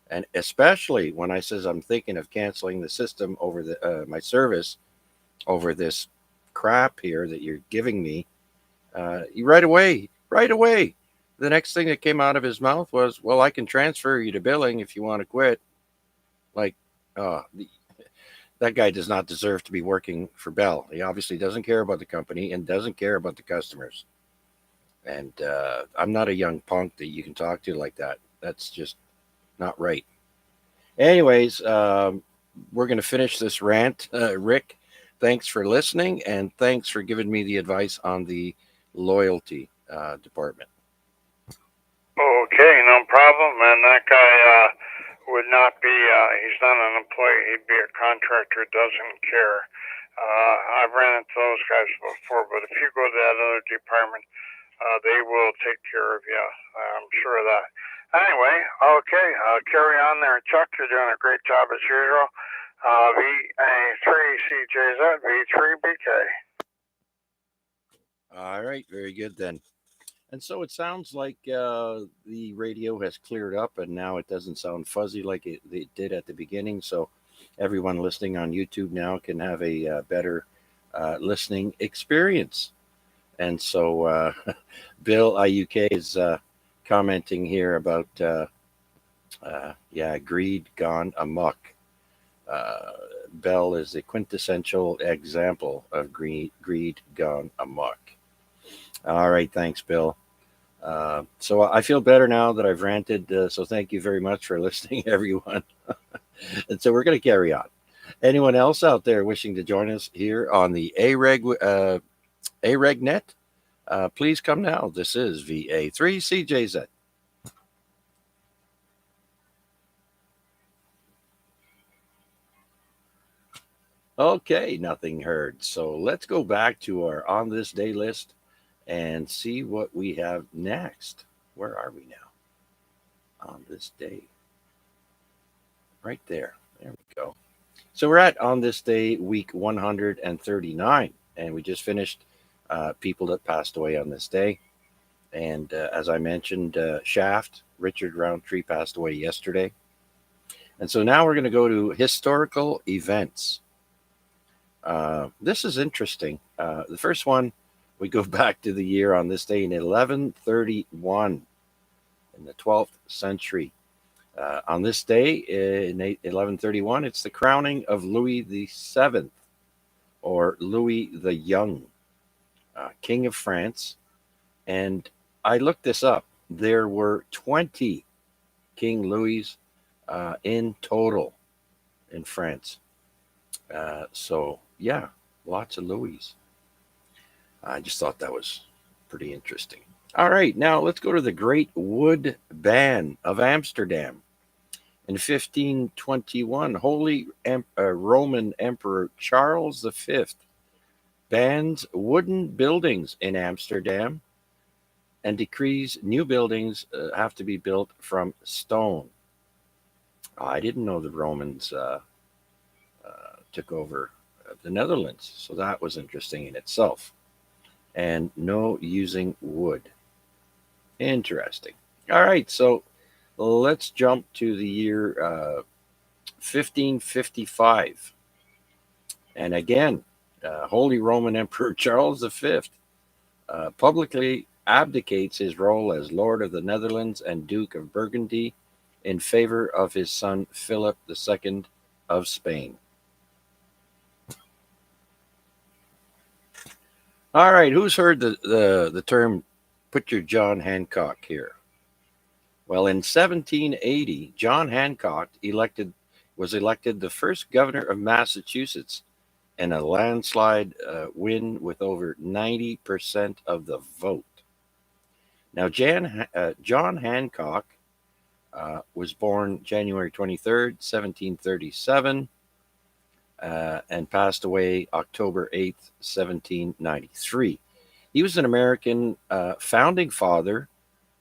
And especially when I says I'm thinking of canceling the system over my service over this crap here that you're giving me, right away. The next thing that came out of his mouth was, "Well, I can transfer you to billing if you want to quit." Like, uh, that guy does not deserve to be working for Bell. He obviously doesn't care about the company and doesn't care about the customers. And I'm not a young punk that you can talk to like that. That's just not right. Anyways, we're going to finish this rant. Rick, thanks for listening, and thanks for giving me the advice on the loyalty department. Okay, no problem. And that guy would not be, he's not an employee. He'd be a contractor, doesn't care. I've ran into those guys before, but if you go to that other department, they will take care of you. I'm sure of that. Anyway, okay, carry on there. Chuck, you're doing a great job as usual. VA3CJZ, V3BK. All right, very good then. And so it sounds like the radio has cleared up, and now it doesn't sound fuzzy like it did at the beginning. So everyone listening on YouTube now can have a better listening experience. And so Bill IUK is commenting here about, greed gone amok. Bell is a quintessential example of greed gone amok. All right, thanks, Bill. So I feel better now that I've ranted. So thank you very much for listening, everyone. And so we're going to carry on. Anyone else out there wishing to join us here on the AREG Net? Please come now. This is VA3CJZ. Okay, nothing heard. So let's go back to our on this day list and see what we have next. Where are we now? On this day. Right there. There we go. So we're at on this day, week 139, and we just finished people that passed away on this day. And as I mentioned, Shaft, Richard Roundtree passed away yesterday. And so now we're going to go to historical events. This is interesting. The first one, we go back to the year on this day in 1131 in the 12th century. On this day in 1131, it's the crowning of Louis VII, or Louis the Young, King of France. And I looked this up. There were 20 King Louis in total in France. So, yeah, Lots of Louis. I just thought that was pretty interesting. All right, now let's go to the Great Wood Ban of Amsterdam. In 1521, Roman Emperor Charles V bans wooden buildings in Amsterdam and decrees new buildings have to be built from stone. I didn't know the Romans took over the Netherlands, so that was interesting in itself. And no using wood. Interesting. All right, so let's jump to the year 1555. And again, Holy Roman Emperor Charles V publicly abdicates his role as Lord of the Netherlands and Duke of Burgundy in favor of his son Philip II of Spain. All right, who's heard the term "put your John Hancock" here? Well, in 1780, John Hancock was elected the first governor of Massachusetts in a landslide win with over 90% of the vote. Now, John Hancock was born January 23rd, 1737, and passed away October 8th, 1793. He was an American founding father,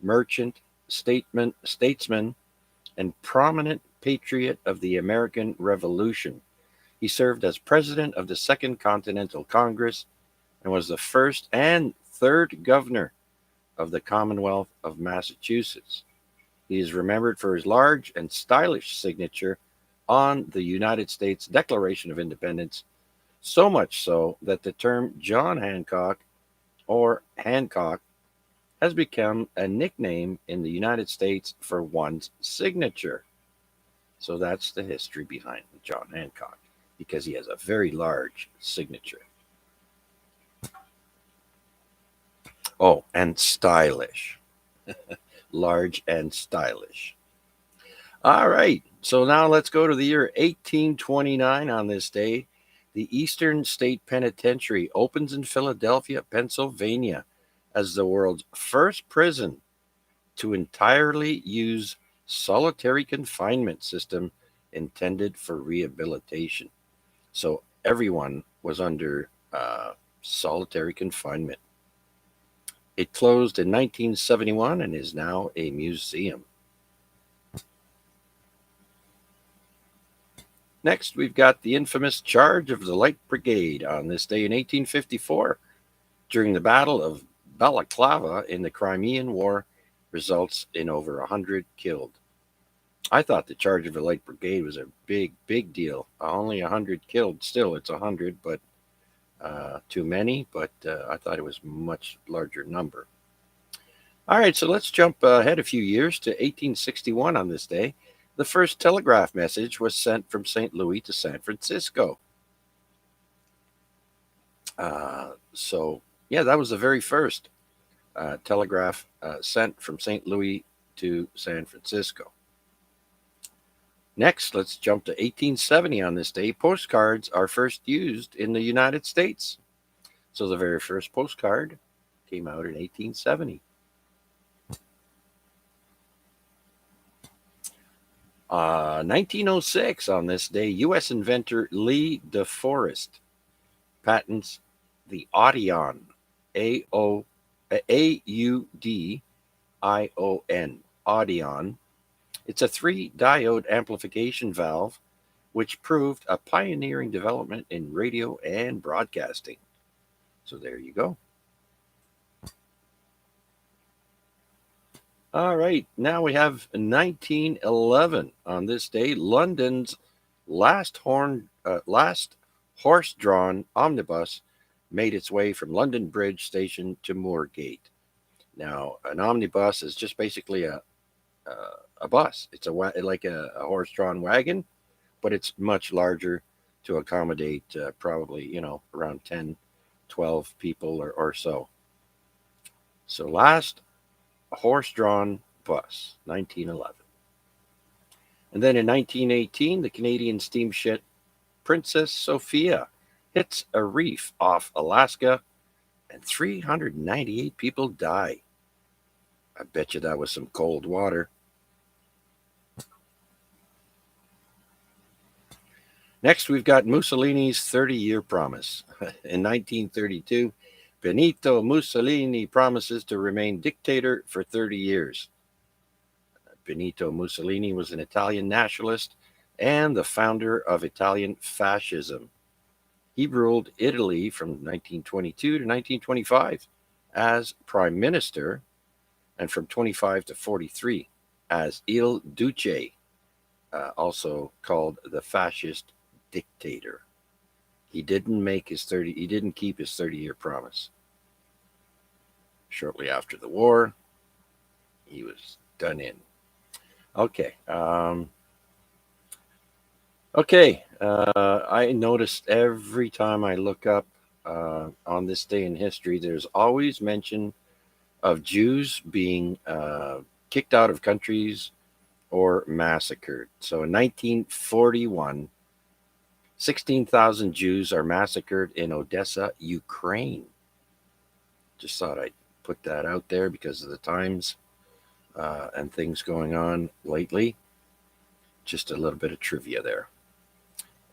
merchant, statesman, and prominent patriot of the American Revolution. He served as president of the Second Continental Congress and was the first and third governor of the Commonwealth of Massachusetts. He is remembered for his large and stylish signature on the United States Declaration of Independence, so much so that the term John Hancock or Hancock has become a nickname in the United States for one's signature. So that's the history behind John Hancock, because he has a very large signature. Oh, and stylish. Large and stylish. All right, so now let's go to the year 1829 on this day. The Eastern State Penitentiary opens in Philadelphia, Pennsylvania, as the world's first prison to entirely use solitary confinement system intended for rehabilitation. So everyone was under solitary confinement. It closed in 1971 and is now a museum. Next, we've got the infamous charge of the Light Brigade on this day in 1854 during the Battle of Balaclava in the Crimean War results in over 100 killed. I thought the charge of the Light Brigade was a big deal. Only 100 killed. Still, it's 100, but too many. But I thought it was a much larger number. All right, so let's jump ahead a few years to 1861 on this day. The first telegraph message was sent from St. Louis to San Francisco. So, yeah, that was the very first telegraph sent from St. Louis to San Francisco. Next, let's jump to 1870 on this day. Postcards are first used in the United States. So the very first postcard came out in 1870. 1906 on this day, U.S. inventor Lee DeForest patents the Audion, A-U-D-I-O-N, Audion. It's a 3-diode amplification valve, which proved a pioneering development in radio and broadcasting. So there you go. All right, now we have 1911 on this day. London's last horse-drawn omnibus made its way from London Bridge Station to Moorgate. Now, an omnibus is just basically a bus. It's like a horse-drawn wagon, but it's much larger to accommodate probably, around 10, 12 people or so. So last horse-drawn bus, 1911. And then in 1918, the Canadian steamship Princess Sophia hits a reef off Alaska, and 398 people die. I bet you that was some cold water. Next, we've got Mussolini's 30-year promise. In 1932, Benito Mussolini promises to remain dictator for 30 years. Benito Mussolini was an Italian nationalist and the founder of Italian fascism. He ruled Italy from 1922 to 1925 as prime minister, and from 25 to 43 as Il Duce, also called the fascist dictator. He didn't keep his 30-year promise. Shortly after the war, he was done in. Okay. I noticed every time I look up on this day in history, there's always mention of Jews being kicked out of countries or massacred. So in 1941, 16,000 Jews are massacred in Odessa, Ukraine. Just thought I'd put that out there because of the times and things going on lately. Just a little bit of trivia there.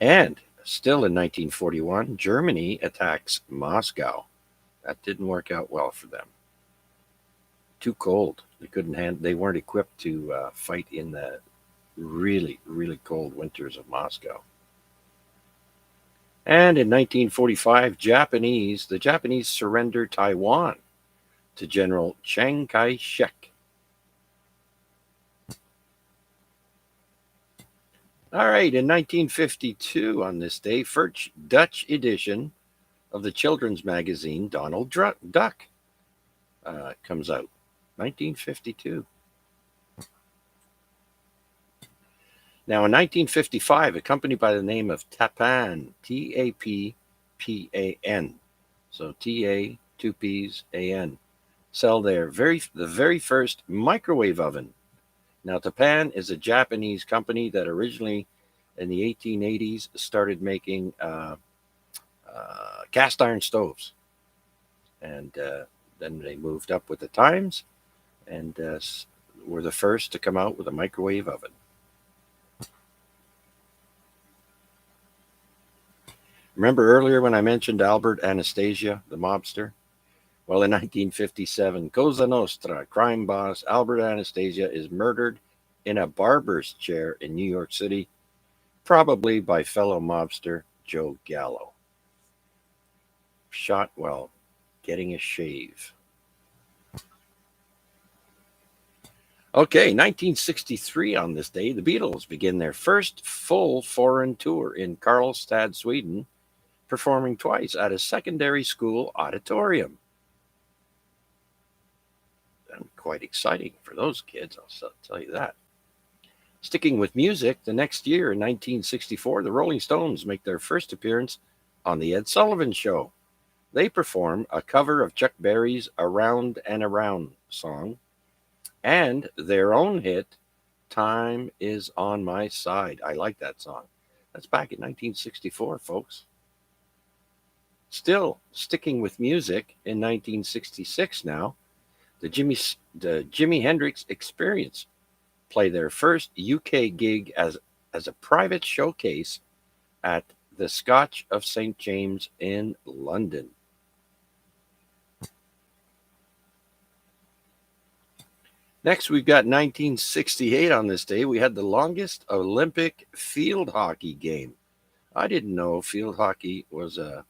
And still in 1941, Germany attacks Moscow. That didn't work out well for them. Too cold. They weren't equipped to fight in the really, really cold winters of Moscow. And in 1945, the Japanese surrender Taiwan to General Chiang Kai-shek. All right, in 1952, on this day, first Dutch edition of the children's magazine Donald Duck comes out. 1952. Now, in 1955, a company by the name of Tapan, T-A-P-P-A-N, so T-A, 2 P's, A-N, sell the very first microwave oven. Now, Tapan is a Japanese company that originally, in the 1880s, started making cast iron stoves. And then they moved up with the times and were the first to come out with a microwave oven. Remember earlier when I mentioned Albert Anastasia, the mobster? Well, in 1957, Cosa Nostra crime boss Albert Anastasia is murdered in a barber's chair in New York City, probably by fellow mobster Joe Gallo. Shot while getting a shave. Okay, 1963 on this day, the Beatles begin their first full foreign tour in Karlstad, Sweden, performing twice at a secondary school auditorium. And quite exciting for those kids, I'll tell you that. Sticking with music, the next year in 1964, the Rolling Stones make their first appearance on The Ed Sullivan Show. They perform a cover of Chuck Berry's Around and Around song and their own hit, Time Is on My Side. I like that song. That's back in 1964, folks. Still sticking with music, in 1966 now, the Jimi Hendrix Experience play their first UK gig as a private showcase at the Scotch of St. James in London. Next, we've got 1968 on this day. We had the longest Olympic field hockey game. I didn't know field hockey was a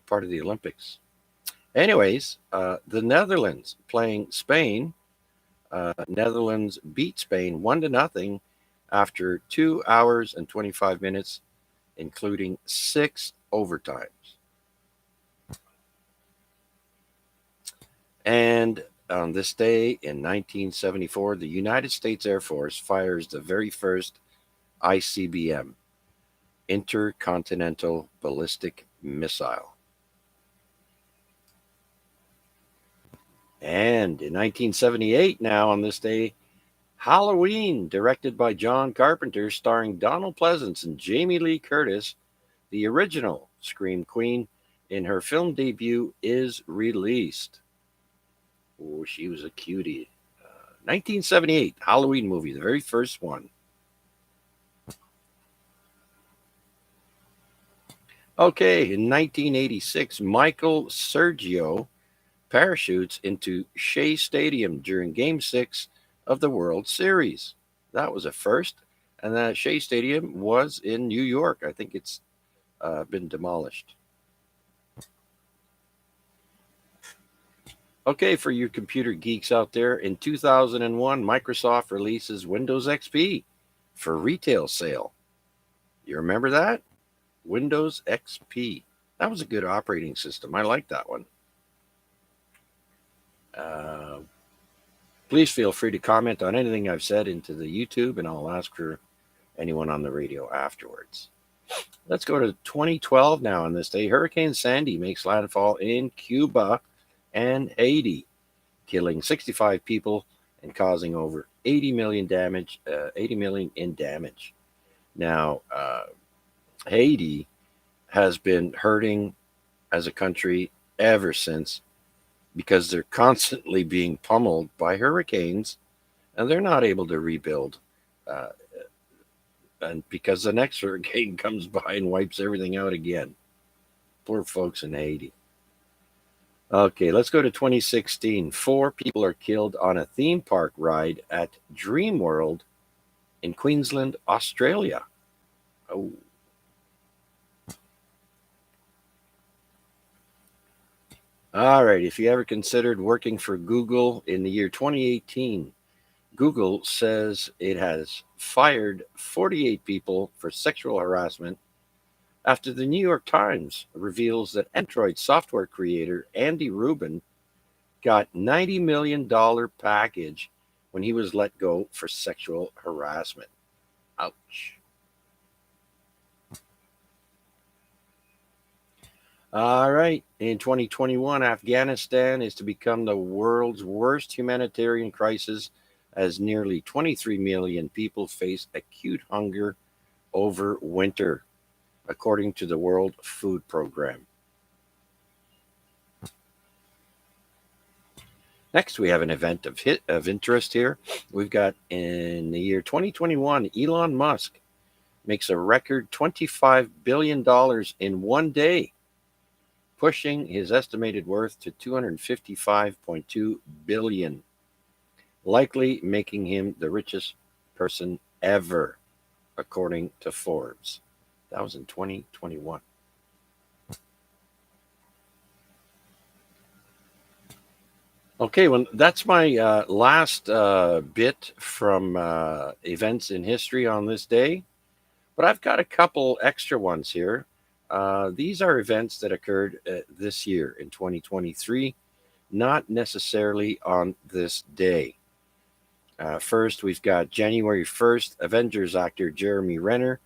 part of the Olympics. Anyways, the Netherlands playing Spain. Netherlands beat Spain 1-0 after 2 hours and 25 minutes, including 6 overtimes. And on this day in 1974, the United States Air Force fires the very first ICBM, Intercontinental Ballistic Missile. And in 1978, now on this day, Halloween, directed by John Carpenter, starring Donald Pleasance and Jamie Lee Curtis, the original Scream Queen in her film debut is released. Oh, she was a cutie. 1978 Halloween movie, the very first one. Okay, in 1986, Michael Sergio parachutes into Shea Stadium during Game 6 of the World Series. That was a first, and that Shea Stadium was in New York. I think it's been demolished. Okay, for you computer geeks out there, in 2001, Microsoft releases Windows XP for retail sale. You remember that? Windows XP. That was a good operating system. I like that one. Please feel free to comment on anything I've said into the YouTube, and I'll ask for anyone on the radio afterwards. Let's go to 2012 now on this day. Hurricane Sandy makes landfall in Cuba and Haiti, killing 65 people and causing over 80 million in damage. Now, Haiti has been hurting as a country ever since, because they're constantly being pummeled by hurricanes and they're not able to rebuild. And because the next hurricane comes by and wipes everything out again. Poor folks in Haiti. Okay, let's go to 2016. 4 people are killed on a theme park ride at Dream World in Queensland, Australia. Oh. All right, if you ever considered working for Google in the year 2018, Google says it has fired 48 people for sexual harassment after the New York Times reveals that Android software creator Andy Rubin got $90 million package when he was let go for sexual harassment. Ouch. All right. In 2021, Afghanistan is to become the world's worst humanitarian crisis as nearly 23 million people face acute hunger over winter, according to the World Food Program. Next, we have an event of interest here. We've got in the year 2021, Elon Musk makes a record $25 billion in one day, pushing his estimated worth to $255.2 billion, likely making him the richest person ever, according to Forbes. That was in 2021. Okay, well, that's my last bit from events in history on this day. But I've got a couple extra ones here. These are events that occurred this year in 2023, not necessarily on this day. First, we've got January 1st, Avengers actor Jeremy Renner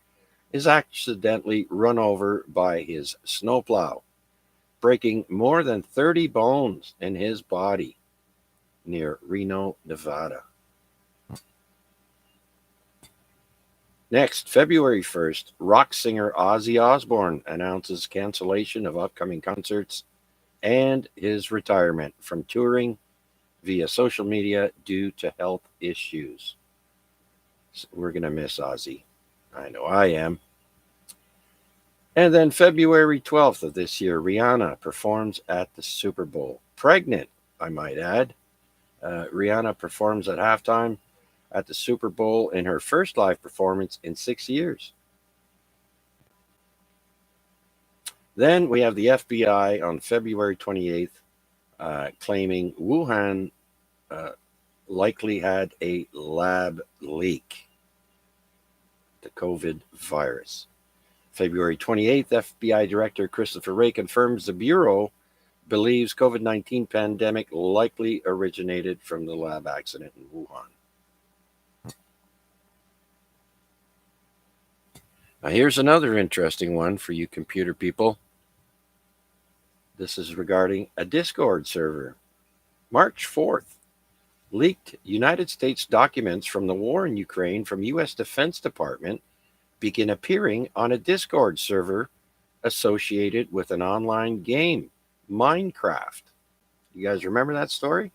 is accidentally run over by his snowplow, breaking more than 30 bones in his body near Reno, Nevada. Next, February 1st, rock singer Ozzy Osbourne announces cancellation of upcoming concerts and his retirement from touring via social media due to health issues. So we're going to miss Ozzy. I know I am. And then February 12th of this year, Rihanna performs at the Super Bowl. Pregnant, I might add. Rihanna performs at halftime at the Super Bowl in her first live performance in 6 years. Then we have the FBI on February 28th claiming Wuhan likely had a lab leak, the COVID virus. February 28th, FBI Director Christopher Wray confirms the Bureau believes COVID-19 pandemic likely originated from the lab accident in Wuhan. Now here's another interesting one for you computer people. This is regarding a Discord server. March 4th, leaked United States documents from the war in Ukraine from U.S. Defense Department begin appearing on a Discord server associated with an online game, Minecraft. You guys remember that story?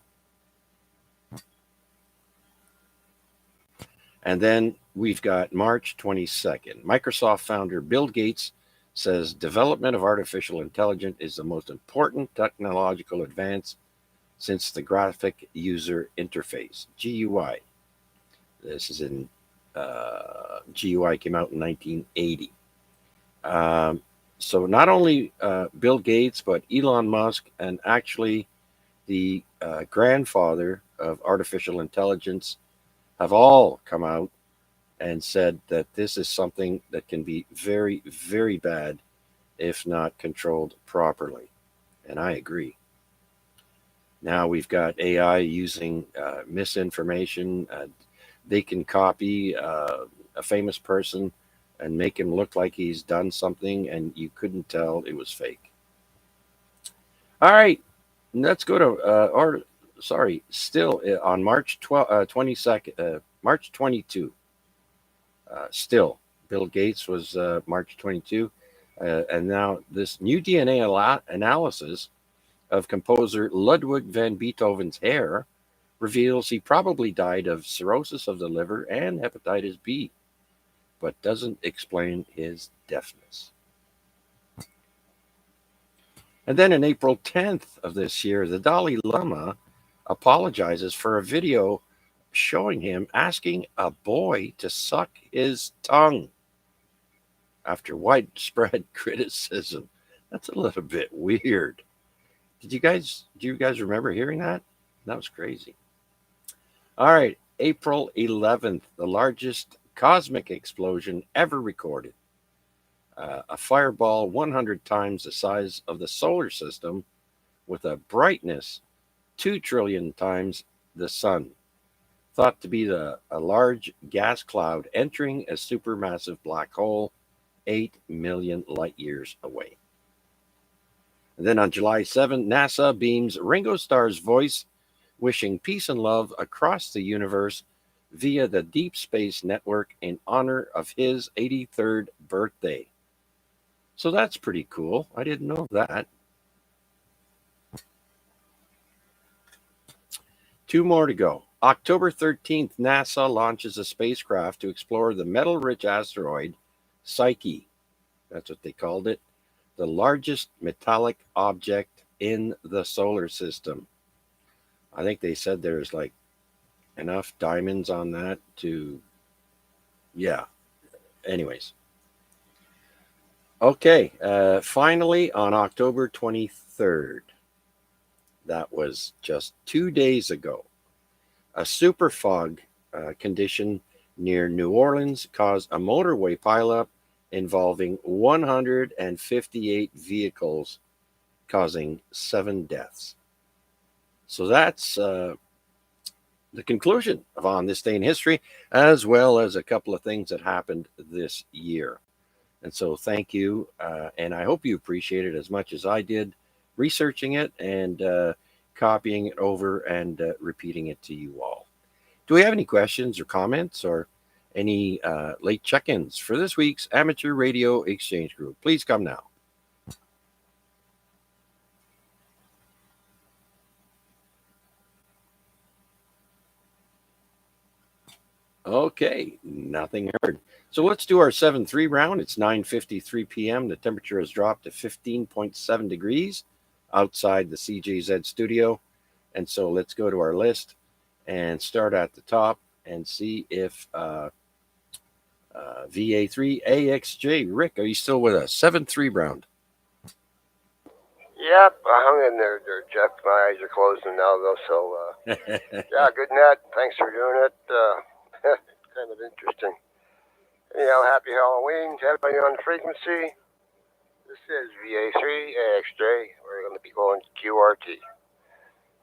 And then we've got March 22nd. Microsoft founder Bill Gates says development of artificial intelligence is the most important technological advance since the graphic user interface, GUI. This is in GUI came out in 1980. So not only Bill Gates, but Elon Musk, and actually the grandfather of artificial intelligence have all come out and said that this is something that can be very, very bad if not controlled properly. And I agree. Now we've got AI using misinformation. They can copy a famous person and make him look like he's done something, and you couldn't tell it was fake. All right, let's go to, still on March 22nd, March 22. Still, Bill Gates was March 22. And now this new DNA analysis of composer Ludwig van Beethoven's hair reveals he probably died of cirrhosis of the liver and hepatitis B, but doesn't explain his deafness. And then on April 10th of this year, the Dalai Lama apologizes for a video showing him asking a boy to suck his tongue after widespread criticism. That's a little bit weird. Do you guys remember hearing that? That was crazy. All right, April 11th, the largest cosmic explosion ever recorded. A fireball 100 times the size of the solar system with a brightness 2 trillion times the sun. Thought to be a large gas cloud entering a supermassive black hole 8 million light years away. And then on July 7th, NASA beams Ringo Starr's voice wishing peace and love across the universe via the Deep Space Network in honor of his 83rd birthday. So that's pretty cool. I didn't know that. 2 more to go. October 13th, NASA launches a spacecraft to explore the metal-rich asteroid Psyche. That's what they called it. The largest metallic object in the solar system. I think they said there's like enough diamonds on that to, yeah. Anyways. Okay, finally on October 23rd, that was just 2 days ago, a super fog condition near New Orleans caused a motorway pileup involving 158 vehicles, causing 7 deaths. So that's the conclusion of On This Day in History, as well as a couple of things that happened this year. And so thank you, and I hope you appreciate it as much as I did, researching it and copying it over and repeating it to you all. Do we have any questions or comments or any late check-ins for this week's Amateur Radio Exchange Group? Please come now. Okay, nothing heard. So let's do our 7-3 round. It's 9:53 p.m. The temperature has dropped to 15.7 degrees outside the CJZ studio. And so let's go to our list and start at the top and see if VA3 AXJ. Rick, are you still with us? 7-3 round. Yep, I hung in there, Jeff. My eyes are closing now, though, so, yeah, good net. Thanks for doing it. Kind of interesting. Anyhow, happy Halloween to everybody on the frequency. This is VA3 AXJ. We're going to be going to QRT.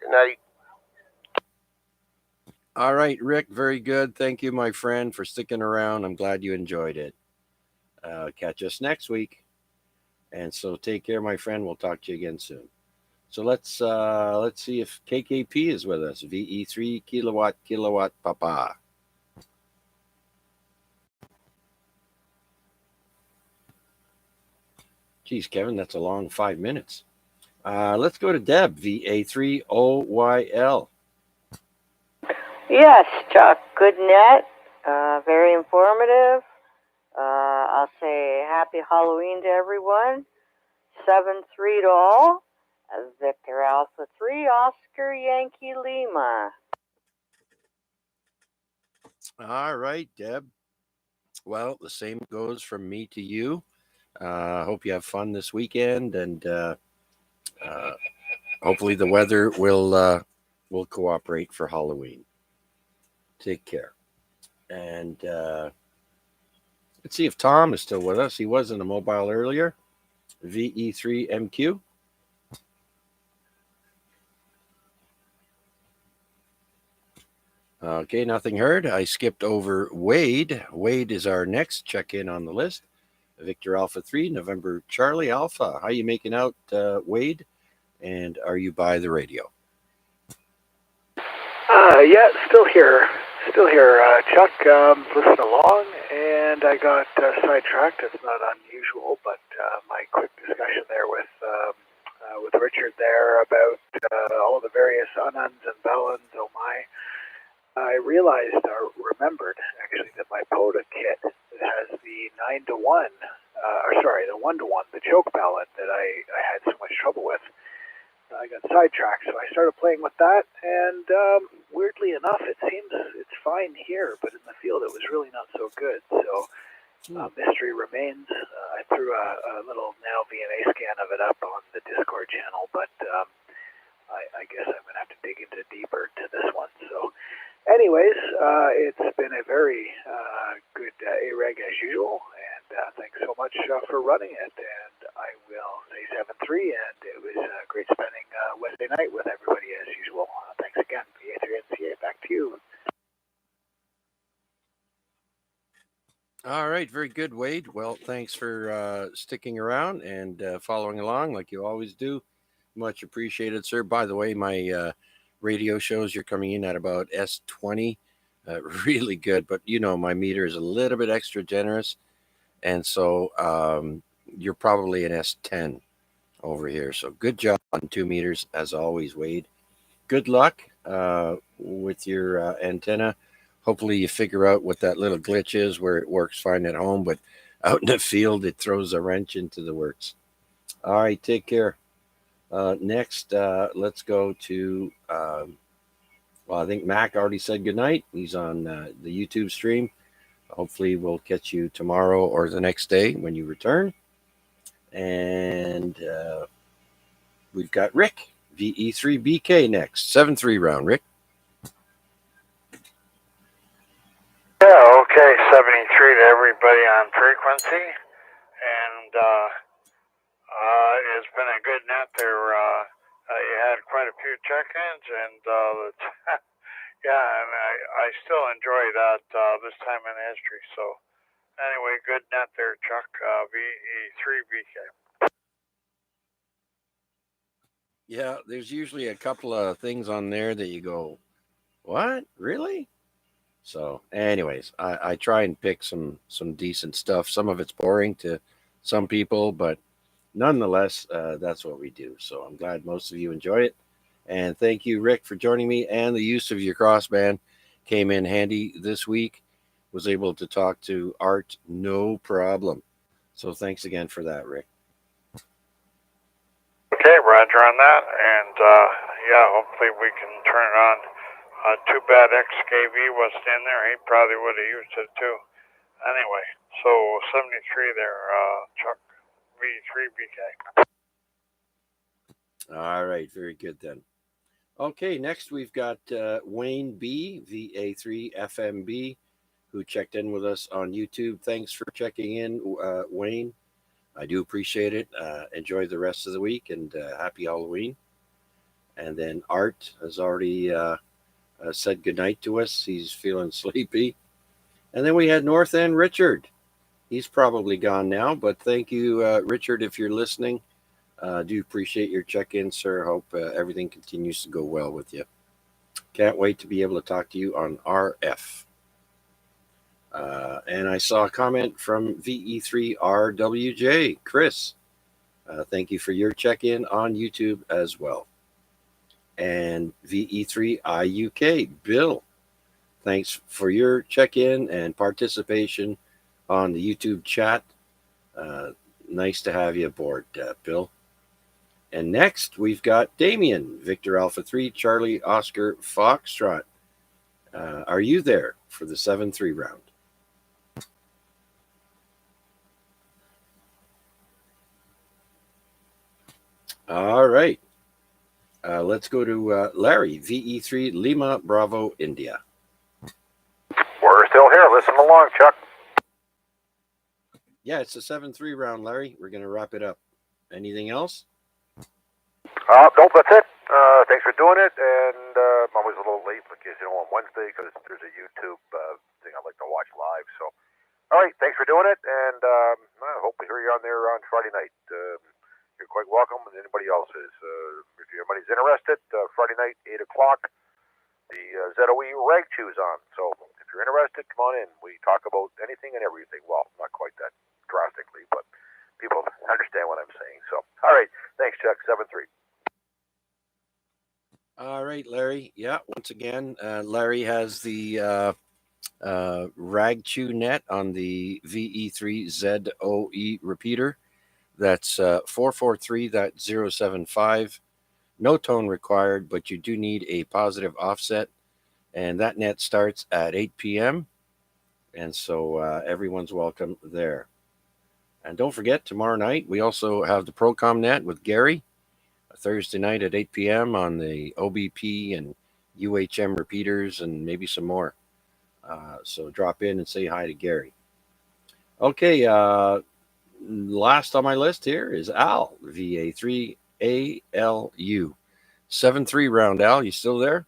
Good night. All right, Rick, very good. Thank you, my friend, for sticking around. I'm glad you enjoyed it. Catch us next week. And so take care, my friend. We'll talk to you again soon. So let's see if KKP is with us. VE3 kilowatt papa. Geez, Kevin, that's a long 5 minutes. Let's go to Deb, VA3OYL. Yes, Chuck. Good net. Very informative. I'll say happy Halloween to everyone. 7-3 to all. Victor Alpha 3, Oscar Yankee Lima. All right, Deb. Well, the same goes from me to you. Hope you have fun this weekend, and hopefully the weather will cooperate for Halloween. Take care. And let's see if Tom is still with us. He was in a mobile earlier. VE3MQ. Okay, nothing heard. I skipped over Wade. Wade is our next check-in on the list. Victor Alpha 3, November Charlie Alpha. How you making out, Wade? And are you by the radio? Yeah, still here, Chuck. Listen along, and I got sidetracked. It's not unusual, but my quick discussion there with Richard there about all the various ununs and bellons. Oh my! I realized or remembered actually that my POTA kit has the 9-to-1, the 1-to-1, the choke ballon that I had so much trouble with. I got sidetracked, so I started playing with that, and weirdly enough, it seems it's fine here, but in the field it was really not so good. So mystery remains. I threw a little nano VNA scan of it up on the Discord channel, but I guess I'm going to have to dig into deeper to this one. So anyways, it's been a very good AREG as usual, and thanks so much for running it. And I will say 7-3, and it was great spending Wednesday night with everybody as usual. Thanks again, VA3NCA. Back to you. All right, very good, Wade. Well, thanks for sticking around and following along like you always do. Much appreciated, sir. By the way, my radio shows, you're coming in at about S20. Really good, but my meter is a little bit extra generous, and so you're probably an S10 over here. So good job on 2 meters, as always, Wade. Good luck with your antenna. Hopefully you figure out what that little glitch is where it works fine at home, but out in the field it throws a wrench into the works. All right, take care. Next, let's go to, I think Mac already said goodnight. He's on the YouTube stream. Hopefully we'll catch you tomorrow or the next day when you return. And we've got Rick, VE3BK next. 7-3 round, Rick. Yeah, okay, 73 to everybody on frequency, and it's been a good net there. You had quite a few check-ins, and yeah, and I still enjoy that this time in history. So anyway, good net there, Chuck. VE3BK. Yeah, there's usually a couple of things on there that you go, what? Really? So anyways, I try and pick some decent stuff. Some of it's boring to some people, but nonetheless, that's what we do. So I'm glad most of you enjoy it. And thank you, Rick, for joining me. And the use of your crossband came in handy this week. Was able to talk to Art, no problem. So thanks again for that, Rick. Okay, Roger on that. And yeah, hopefully we can turn it on. Too bad XKV wasn't in there. He probably would have used it too. Anyway, so 73 there, Chuck. V3BK. All right, very good then. Okay, next we've got Wayne B, VA3FMB, who checked in with us on YouTube. Thanks for checking in, Wayne. I do appreciate it. Enjoy the rest of the week, and happy Halloween. And then Art has already said goodnight to us. He's feeling sleepy. And then we had North End Richard. He's probably gone now, but thank you, Richard, if you're listening. Do appreciate your check-in, sir. Hope everything continues to go well with you. Can't wait to be able to talk to you on RF. And I saw a comment from VE3RWJ, Chris. Thank you for your check-in on YouTube as well. And VE3IUK, Bill, thanks for your check-in and participation on the YouTube chat. Uh, nice to have you aboard, Bill. And next, we've got Damien, Victor Alpha 3, Charlie Oscar Foxtrot. Are you there for the 7-3 round? All right. Let's go to Larry, VE3 Lima Bravo India. We're still here. Listen along, Chuck. Yeah, it's a 7-3 round, Larry. We're going to wrap it up. Anything else? Nope, that's it. Thanks for doing it. And I'm always a little late, because on Wednesday, because there's a YouTube thing I like to watch live. So, all right, thanks for doing it, and I hope to hear you on there on Friday night. You're quite welcome, and anybody else is. If anybody's interested, Friday night, 8 o'clock, the ZOE rag chews on. So if you're interested, come on in. We talk about anything and everything. Well, not quite that drastically, but people understand what I'm saying. So, all right, thanks, Chuck. 7-3. All right, Larry. Yeah, once again, Larry has the rag chew net on the VE3 ZOE repeater. That's 443.075. No tone required, but you do need a positive offset. And that net starts at 8 p.m. And so everyone's welcome there. And don't forget, tomorrow night, we also have the Procom net with Gary, Thursday night at 8 p.m. on the OBP and UHM repeaters and maybe some more. So drop in and say hi to Gary. Okay, last on my list here is Al, VA3ALU. 7-3 round, Al. You still there?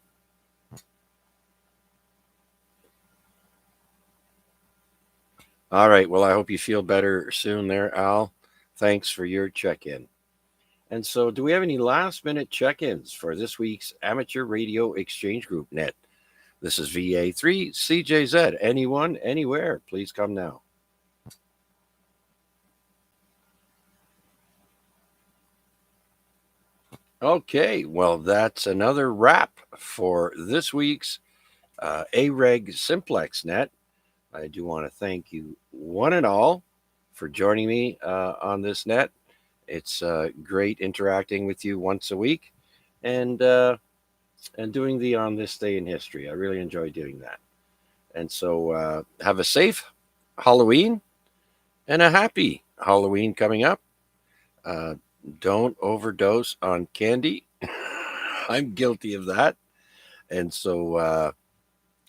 All right. Well, I hope you feel better soon there, Al. Thanks for your check-in. And so, do we have any last-minute check-ins for this week's Amateur Radio Exchange Group net? This is VA3 CJZ. Anyone, anywhere, please come now. Okay, well, that's another wrap for this week's AREG Simplex Net. I do want to thank you one and all for joining me on this net. It's great interacting with you once a week and doing the On This Day in History. I really enjoy doing that. And so have a safe Halloween and a happy Halloween coming up. Don't overdose on candy. I'm guilty of that. And so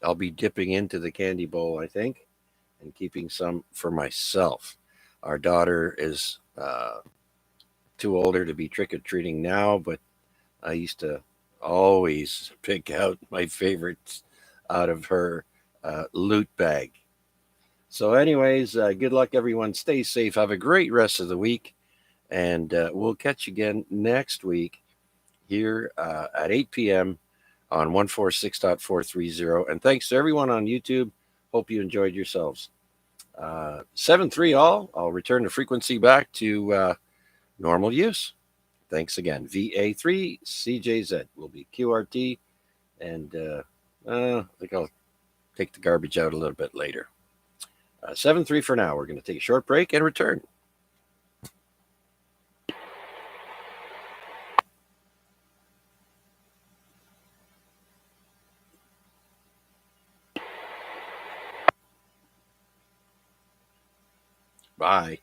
I'll be dipping into the candy bowl, I think, and keeping some for myself. Our daughter is too older to be trick-or-treating now, but I used to always pick out my favorites out of her loot bag. So anyways, good luck, everyone. Stay safe. Have a great rest of the week. And we'll catch you again next week here at 8 p.m. on 146.430. And thanks to everyone on YouTube. Hope you enjoyed yourselves. 7-3 all. I'll return the frequency back to normal use. Thanks again. VA3 CJZ will be QRT. And I think I'll take the garbage out a little bit later. 7-3 for now. We're going to take a short break and return. Bye.